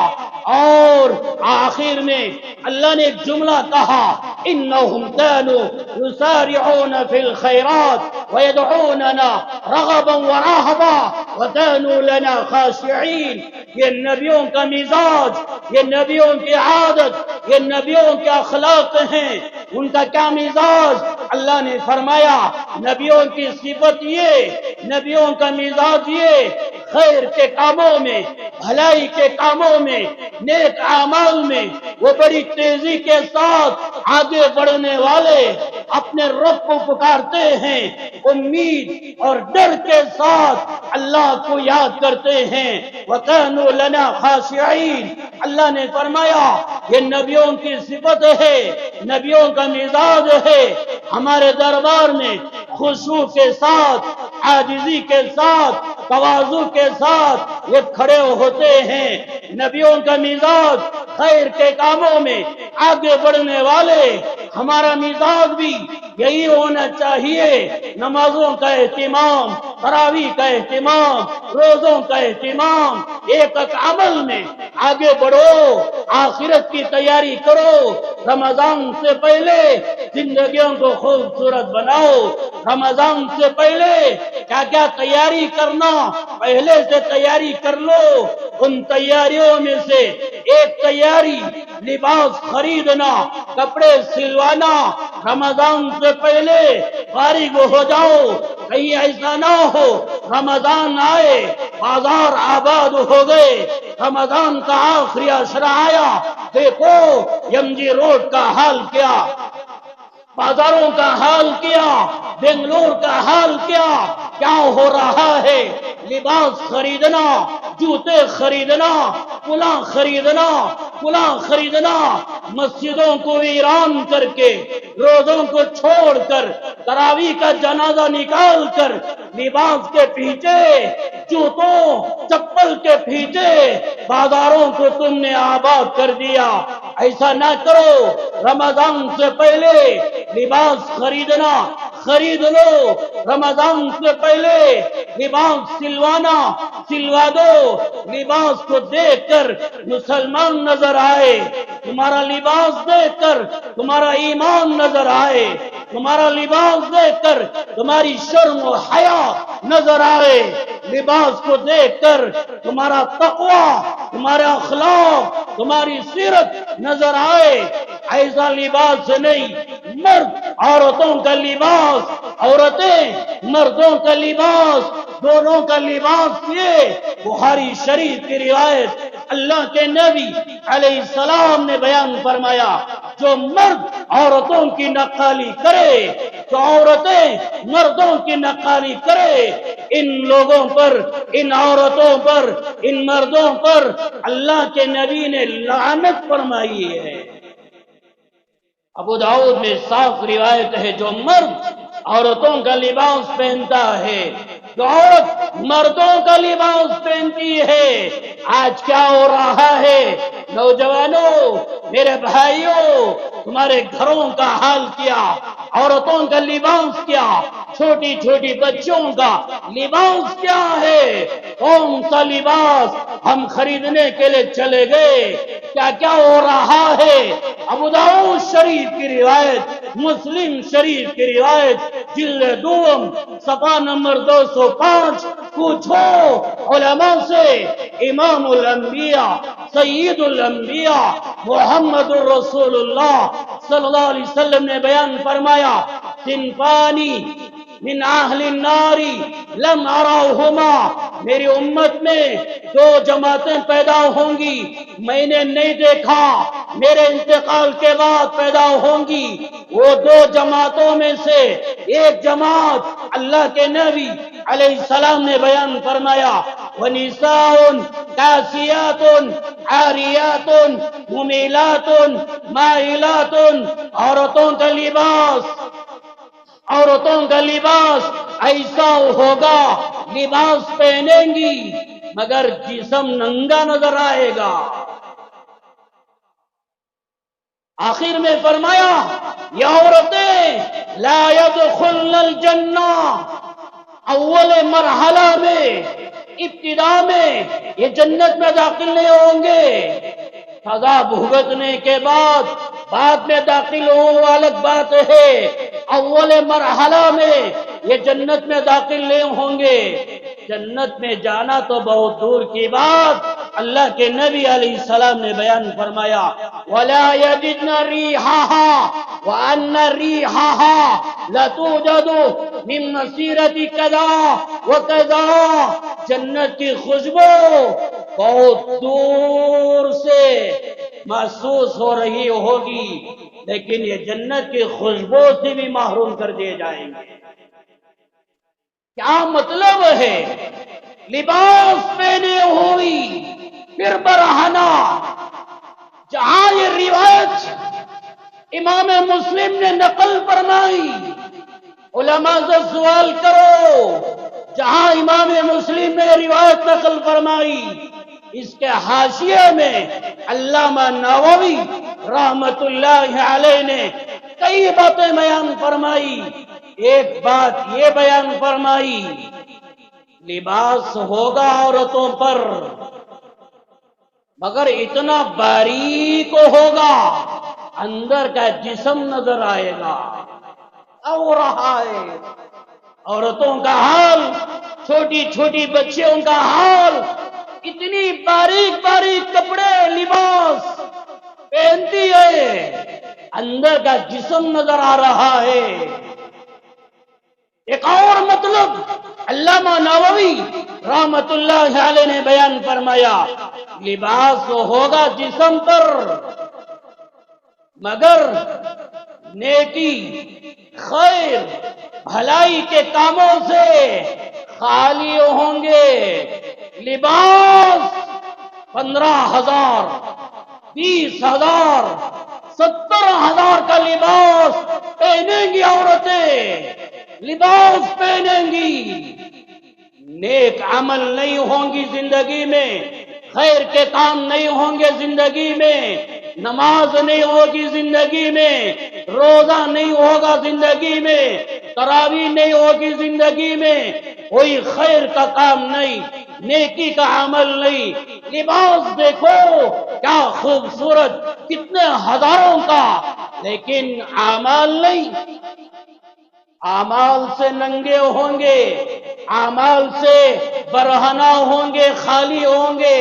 اور آخر میں اللہ نے ایک جملہ کہا، انہم کانوا یسارعون فی الخیرات ویدعوننا رغبا ورہبا وکانوا لنا خاشعین۔ یہ نبیوں کا مزاج، یہ نبیوں کی عادت، یہ نبیوں کے اخلاق ہیں۔ ان کا کیا مزاج؟ اللہ نے فرمایا نبیوں کی صفت یہ، نبیوں کا مزاج یہ، خیر کے کاموں میں، بھلائی کے کاموں میں، نیک اعمال میں وہ بڑی تیزی کے ساتھ آگے بڑھنے والے، اپنے رب کو پکارتے ہیں، امید اور ڈر کے ساتھ اللہ کو یاد کرتے ہیں۔ وَكَانُوا لَنَا خَاشِعِينَ۔ اللہ نے فرمایا یہ نبیوں کی صفت ہے، نبیوں کا مزاج ہے، ہمارے دربار میں خشوع کے ساتھ، عاجزی کے ساتھ، تواضع کے ساتھ یہ کھڑے ہوتے ہیں۔ نبیوں کا مزاج خیر کے کاموں میں آگے بڑھنے والے، ہمارا مزاج بھی یہی ہونا چاہیے۔ نمازوں کا اہتمام، تراویح کا اہتمام، روزوں کا اہتمام، ایک ایک عمل میں آگے بڑھو، آخرت کی تیاری کرو۔ رمضان سے پہلے زندگیوں کو خوبصورت بناؤ، رمضان سے پہلے کیا کیا تیاری کرنا پہلے سے تیاری کر لو۔ ان تیاریوں میں سے ایک تیاری لباس خریدنا، کپڑے سلوانا۔ رمضان سے پہلے فارغ ہو جاؤ، کہیں ایسا نہ ہو رمضان آئے بازار آباد ہو گئے، رمضان کا آخری عشرہ آیا، دیکھو MG روڈ کا حال کیا، بازاروں کا حال کیا، بنگلور کا حال کیا ہو رہا ہے؟ لباس خریدنا، جوتے خریدنا، فلاں خریدنا، فلاں خریدنا، مسجدوں کو ویران کر کے، روزوں کو چھوڑ کر، تراویح کا جنازہ نکال کر، لباس کے پیچھے، جوتوں چپل کے پیچھے بازاروں کو تم نے آباد کر دیا۔ ایسا نہ کرو، رمضان سے پہلے لباس خریدنا خرید لو، رمضان سے پہلے لباس سلوا دو، لباس کو دیکھ کر مسلمان نظر آئے، تمہارا لباس دیکھ کر تمہارا ایمان نظر آئے، تمہارا لباس دیکھ کر تمہاری شرم و حیا نظر آئے، لباس کو دیکھ کر تمہارا تقوی، تمہارا اخلاق، تمہاری سیرت نظر آئے۔ ایسا لباس نہیں، مرد عورتوں کا لباس، عورتیں مردوں کا لباس، دونوں کا لباس یہ بخاری شریف کی روایت اللہ کے نبی علیہ السلام نے بیان فرمایا، جو مرد عورتوں کی نقالی کرے، جو عورتیں مردوں کی نقالی کرے، ان لوگوں پر، ان عورتوں پر، ان مردوں پر اللہ کے نبی نے لعنت فرمائی ہے۔ ابو داؤد میں صاف روایت ہے، جو مرد عورتوں کا لباس پہنتا ہے، جو عورت مردوں کا لباس پہنتی ہے۔ آج کیا ہو رہا ہے نوجوانوں، میرے بھائیوں، تمہارے گھروں کا حال کیا، عورتوں کا لباس کیا، چھوٹی چھوٹی بچوں کا لباس کیا ہے؟ کون سا لباس ہم خریدنے کے لیے چلے گئے؟ کیا ہو رہا ہے؟ ابو داؤد شریف کی روایت، مسلم شریف کی روایت، جلد دوم صفحہ نمبر 205، پوچھو علماء سے، امام الانبیاء سید الانبیاء محمد الرسول اللہ صلی اللہ علیہ وسلم نے بیان فرمایا، صنفانی من اہل النار لم اراہما، میری امت میں دو جماعتیں پیدا ہوں گی، میں نے نہیں دیکھا، میرے انتقال کے بعد پیدا ہوں گی۔ وہ دو جماعتوں میں سے ایک جماعت اللہ کے نبی علیہ السلام نے بیان فرمایا، وَنِسَاءٌ كَاسِيَاتٌ عَارِيَاتٌ مُمِيلَاتٌ مَائِلَاتٌ، عورتوں کا لباس ایسا ہوگا، لباس پہنیں گی مگر جسم ننگا نظر آئے گا۔ آخر میں فرمایا، یہ عورتیں لا يدخلن الجنہ، اول مرحلہ میں، ابتدا میں یہ جنت میں داخل نہیں ہوں گے، سزا بھگتنے کے بعد میں داخل ہوں، وہ الگ بات ہے۔ اول مرحلہ میں یہ جنت میں داخل نہیں ہوں گے، جنت میں جانا تو بہت دور کی بات، اللہ کے نبی علیہ السلام نے بیان فرمایا، وَلَا يَجِدْنَ رِيحَهَا وَأَنَّ رِيحَهَا لَتُوجَدُ مِن مَّسِيرَةِ كَذَا وَكَذَا، جنت کی خوشبو بہت دور سے محسوس ہو رہی ہوگی، لیکن یہ جنت کی خوشبو سے بھی محروم کر دیے جائیں گے۔ کیا مطلب ہے؟ لباس پہنے ہوئی پھر برہنہ، جہاں یہ روایت امام مسلم نے نقل فرمائی، علماء سے سوال کرو، جہاں امام مسلم نے روایت نقل فرمائی، اس کے حاشیے میں علامہ نووی رحمت اللہ علیہ نے کئی باتیں بیان فرمائی۔ ایک بات یہ بیان فرمائی، لباس ہوگا عورتوں پر مگر اتنا باریک ہوگا، اندر کا جسم نظر آئے گا۔ ہو رہا ہے عورتوں کا حال، چھوٹی چھوٹی بچیوں کا حال، اتنی باریک باریک کپڑے لباس پہنتی ہے، اندر کا جسم نظر آ رہا ہے۔ ایک اور مطلب علامہ نووی رحمت اللہ علیہ نے بیان فرمایا، لباس ہوگا جسم پر مگر نیکی، خیر، بھلائی کے کاموں سے خالی ہوں گے. لباس 15,000، 20,000، 70,000 کا لباس پہنیں گی عورتیں، لباس پہنیں گی. نیک عمل نہیں ہوں گی زندگی میں، خیر کے کام نہیں ہوں گے زندگی میں، نماز نہیں ہوگی زندگی میں، روزہ نہیں ہوگا زندگی میں، تراویح نہیں ہوگی زندگی میں، کوئی خیر کا کام نہیں، نیکی کا عمل نہیں. لباس دیکھو کیا خوبصورت، کتنے ہزاروں کا، لیکن اعمال نہیں. اعمال سے ننگے ہوں گے، اعمال سے برہنہ ہوں گے، خالی ہوں گے.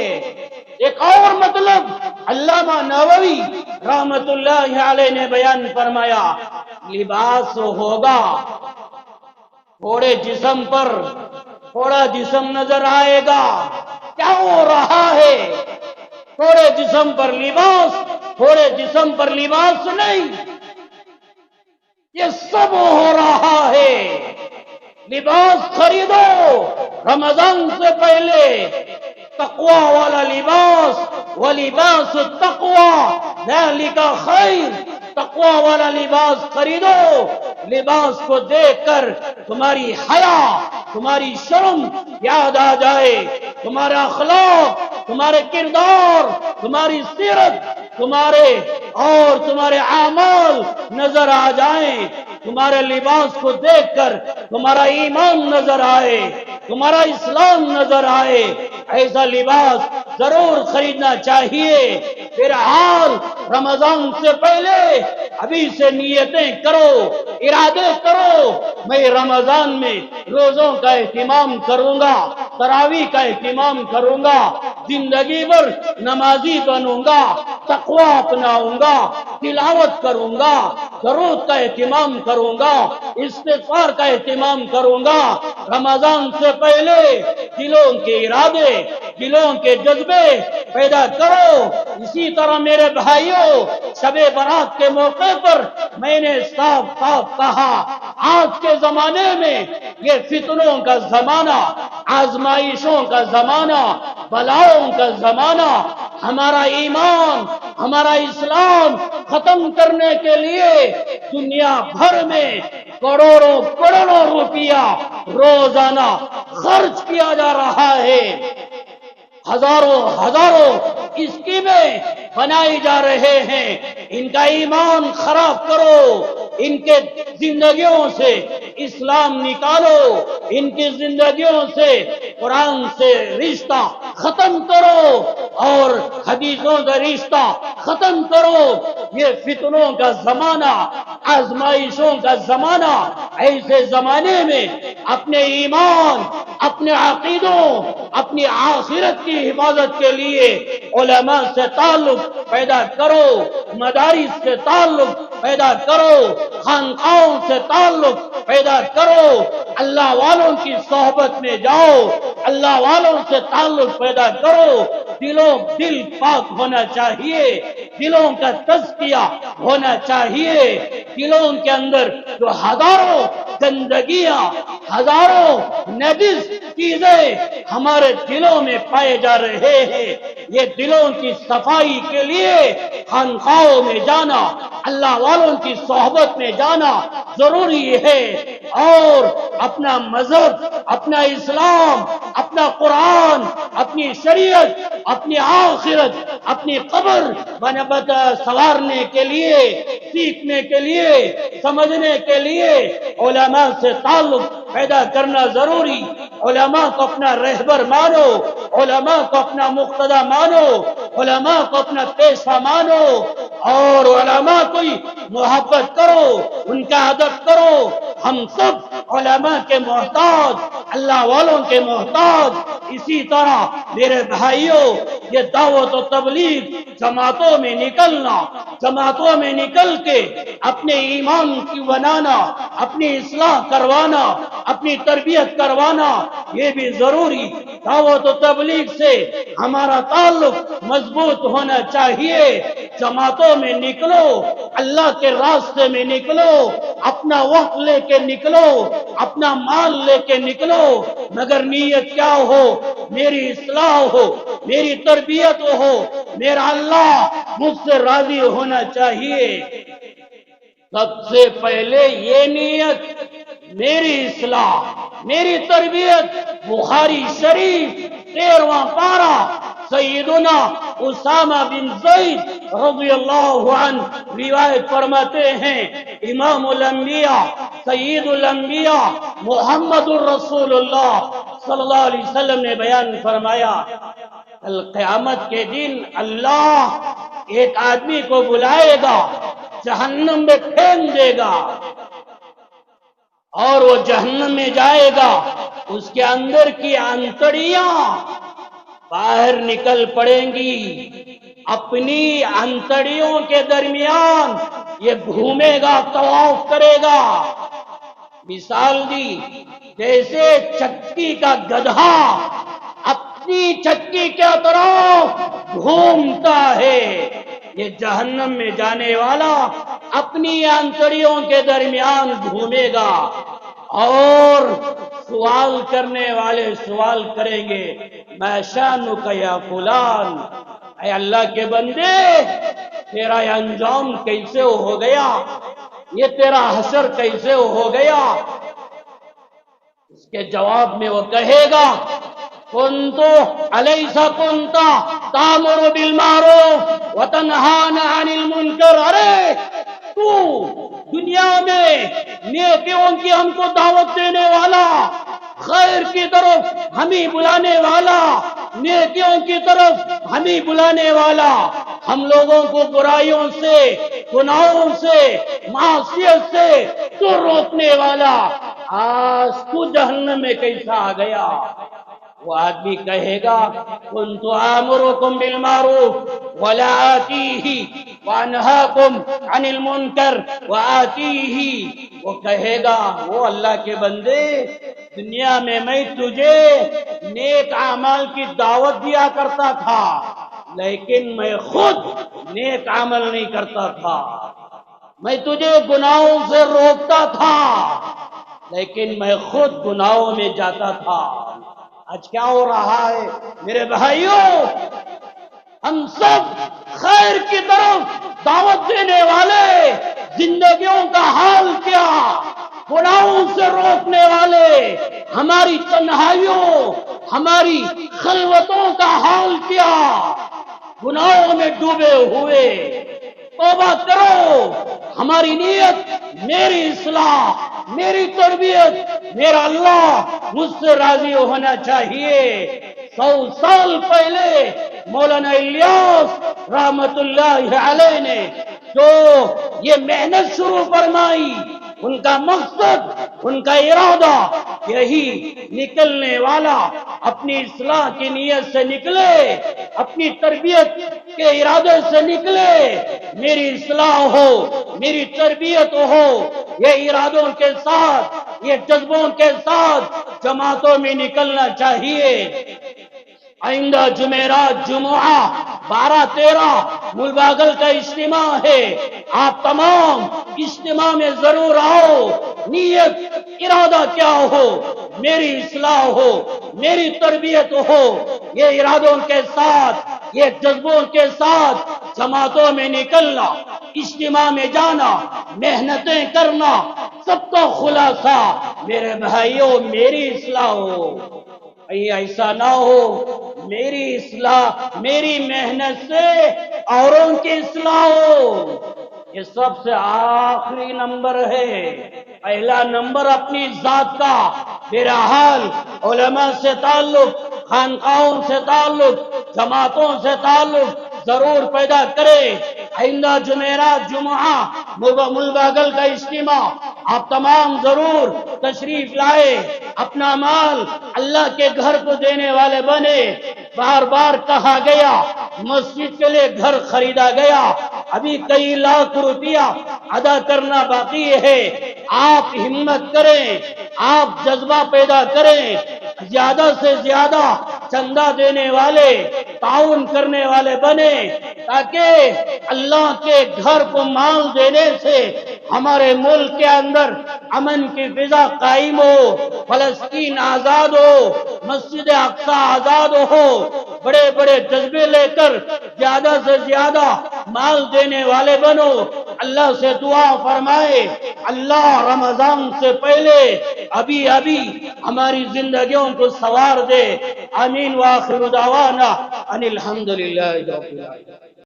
ایک اور مطلب علامہ نووی رحمت اللہ علیہ نے بیان فرمایا، لباس ہوگا تھوڑے جسم پر، تھوڑا جسم نظر آئے گا. کیا ہو رہا ہے؟ تھوڑے جسم پر لباس، تھوڑے جسم پر لباس نہیں، یہ سب ہو رہا ہے. لباس خریدو رمضان سے پہلے، تقوی والا لباس، وَلِبَاسُ التَّقْوَى ذَلِكَ خَيْرٌ. تقوی والا لباس خریدو، لباس کو دیکھ کر تمہاری حیا، تمہاری شرم یاد آ جائے، تمہارا اخلاق، تمہارے کردار، تمہاری سیرت، تمہارے اعمال نظر آ جائیں. تمہارے لباس کو دیکھ کر تمہارا ایمان نظر آئے، تمہارا اسلام نظر آئے. ایسا لباس ضرور خریدنا چاہیے. پھر حال رمضان سے پہلے ابھی سے نیتیں کرو، ارادے کرو، میں رمضان میں روزوں کا اہتمام کروں گا، تراویح کا اہتمام کروں گا، زندگی بھر نمازی بنوں گا، تقوی اپناؤں گا، تلاوت کروں گا، درود کا اہتمام کروں گا، استغفار کا اہتمام کروں گا. رمضان سے پہلے دلوں کے ارادے، دلوں کے جذبے پیدا کرو. اسی طرح میرے بھائیوں، شب برات کے موقع پر میں نے صاف صاف کہا، آج کے زمانے میں یہ فتنوں کا زمانہ، آزمائشوں کا زمانہ، بلاؤں کا زمانہ، ہمارا ایمان، ہمارا اسلام ختم کرنے کے لیے دنیا بھر میں کروڑوں کروڑوں روپیہ روزانہ خرچ کیا جا رہا ہے. ہزاروں ہزاروں اسکیمیں بنائی جا رہے ہیں. ان کا ایمان خراب کرو، ان کے زندگیوں سے اسلام نکالو، ان کی زندگیوں سے قرآن سے رشتہ ختم کرو اور حدیثوں کا رشتہ ختم کرو. یہ فتنوں کا زمانہ، آزمائشوں کا زمانہ، ایسے زمانے میں اپنے ایمان، اپنے عقیدوں، اپنی آخرت کی حفاظت کے لیے علماء سے تعلق پیدا کرو، مدارس سے تعلق پیدا کرو، خانقاہوں سے تعلق پیدا کرو، اللہ والوں کی صحبت میں جاؤ، اللہ والوں سے تعلق پیدا کرو. دل پاک ہونا چاہیے، دلوں کا تزکیہ ہونا چاہیے. دلوں کے اندر جو ہزاروں گندگیاں، ہزاروں نجس چیزیں ہمارے دلوں میں پائے جا رہے ہیں، یہ دلوں کی صفائی کے لیے خانقاہوں میں جانا، اللہ والوں کی صحبت میں جانا ضروری ہے. اور اپنا مذہب، اپنا اسلام، اپنا قرآن، اپنی شریعت، اپنی آخرت، اپنی قبر سنوارنے کے لیے، سیکھنے کے لیے، سمجھنے کے لیے علماء سے تعلق پیدا کرنا ضروری. علماء کو اپنا رہبر مانو، علماء کو اپنا مقتدی مانو، علماء کو اپنا پیشوا مانو، اور علماء کو محبت کرو، ان کا ادب کرو. ہم سب علماء کے محتاج، اللہ والوں کے محتاج. اسی طرح میرے بھائیوں، یہ دعوت و تبلیغ جماعتوں میں نکلنا، جماعتوں میں نکل کے اپنے ایمان کی بنانا، اپنی اصلاح کروانا، اپنی تربیت کروانا، یہ بھی ضروری. دعوت و تبلیغ سے ہمارا تعلق مضبوط ہونا چاہیے. جماعتوں میں نکلو، اللہ کے راستے میں نکلو، اپنا وقت لے کے نکلو، اپنا مال لے کے نکلو، مگر نیت کیا ہو؟ میری اصلاح ہو، میری تربیت ہو، میرا اللہ مجھ سے راضی ہونا چاہیے۔ سب سے پہلے یہ نیت، میری اصلاح، میری تربیت۔ بخاری شریف 13واں پارہ، سیدنا اسامہ بن زید رضی اللہ عنہ روایت فرماتے ہیں، امام الانبیاء سید الانبیاء محمد الرسول اللہ صلی اللہ علیہ وسلم نے بیان فرمایا، کل قیامت کے دن اللہ ایک آدمی کو بلائے گا، جہنم میں پھینک دے گا اور وہ جہنم میں جائے گا، اس کے اندر کی انتڑیاں باہر نکل پڑیں گی، اپنی انتڑیوں کے درمیان یہ گھومے گا، طواف کرے گا۔ مثال دی جیسے چکی کا گدھا اپنی چکی کے طرف گھومتا ہے، یہ جہنم میں جانے والا اپنی انتڑیوں کے درمیان گھومے گا، اور سوال کرنے والے سوال کریں گے، میں شانک یا فلان، اے اللہ کے بندے تیرا یہ انجام کیسے ہو گیا، یہ تیرا حشر کیسے ہو گیا؟ اس کے جواب میں وہ کہے گا، کنتو الیس کنت تامر بالمعروف وتنہانا عن المنکر، ارے تو دنیا میں نیکیوں کی ہم کو دعوت دینے والا، خیر کی طرف ہمیں بلانے والا، نیکیوں کی طرف ہمیں بلانے والا، ہم لوگوں کو برائیوں سے، گناہوں سے، معصیت سے تو روکنے والا، آج تو جہنم میں کیسا آ گیا؟ وہ آدمی کہے گا، کنت آمرکم بالمعروف ولا آتیہ وانہاکم عن المنکر وآتیہ۔ وہ کہے گا، وہ اللہ کے بندے دنیا میں تجھے نیک اعمال کی دعوت دیا کرتا تھا، لیکن میں خود نیک عمل نہیں کرتا تھا، میں تجھے گناہوں سے روکتا تھا، لیکن میں خود گناہوں میں جاتا تھا۔ آج کیا ہو رہا ہے میرے بھائیوں؟ ہم سب خیر کی طرف دعوت دینے والے، زندگیوں کا حال کیا؟ گناہوں سے روکنے والے، ہماری تنہائیوں، ہماری خلوتوں کا حال کیا؟ گناہوں میں ڈوبے ہوئے۔ توبہ کرو، ہماری نیت، میری اصلاح، میری تربیت، میرا اللہ مجھ سے راضی ہونا چاہیے۔ 100 سال پہلے مولانا الیاس رحمت اللہ علیہ نے جو یہ محنت شروع فرمائی، ان کا مقصد، ان کا ارادہ یہی، نکلنے والا اپنی اصلاح کی نیت سے نکلے، اپنی تربیت کے ارادے سے نکلے، میری اصلاح ہو، میری تربیت ہو، یہ ارادوں کے ساتھ، یہ جذبوں کے ساتھ جماعتوں میں نکلنا چاہیے۔ آئندہ جمعرات جمعہ 12-13 ملباگل کا اجتماع ہے، آپ تمام اجتماع میں ضرور آؤ۔ نیت، ارادہ کیا ہو؟ میری اصلاح ہو، میری تربیت ہو، یہ ارادوں کے ساتھ، یہ جذبوں کے ساتھ جماعتوں میں نکلنا، اجتماع میں جانا، محنتیں کرنا، سب کا خلاصہ میرے بھائیوں میری اصلاح ہو۔ ایسا نہ ہو میری اصلاح، میری محنت سے اوروں کی اصلاح ہو۔ یہ سب سے آخری نمبر ہے۔ پہلا نمبر اپنی ذات کا، بہرحال علماء سے تعلق، خانقاہوں سے تعلق، جماعتوں سے تعلق ضرور پیدا کرے۔ آئندہ جمعرات جمعہ ملباگل کا اجتماع آپ تمام ضرور تشریف لائے، اپنا مال اللہ کے گھر کو دینے والے بنے۔ بار بار کہا گیا، مسجد کے لیے گھر خریدا گیا، ابھی کئی لاکھ روپیہ ادا کرنا باقی ہے۔ آپ ہمت کریں، آپ جذبہ پیدا کریں، زیادہ سے زیادہ چندہ دینے والے، تعاون کرنے والے بنے۔ تاکہ اللہ کے گھر کو مال دینے سے ہمارے ملک کے اندر امن کی فضا قائم ہو، فلسطین آزاد ہو، مسجد اقصی آزاد ہو، بڑے بڑے جذبے لے کر زیادہ سے زیادہ مال دینے والے بنو۔ اللہ سے دعا فرمائے اللہ رمضان سے پہلے ابھی ہماری زندگیوں کو سنوار دے۔ آمین، وآخر دعوانا ان الحمدللہ رب العالمین۔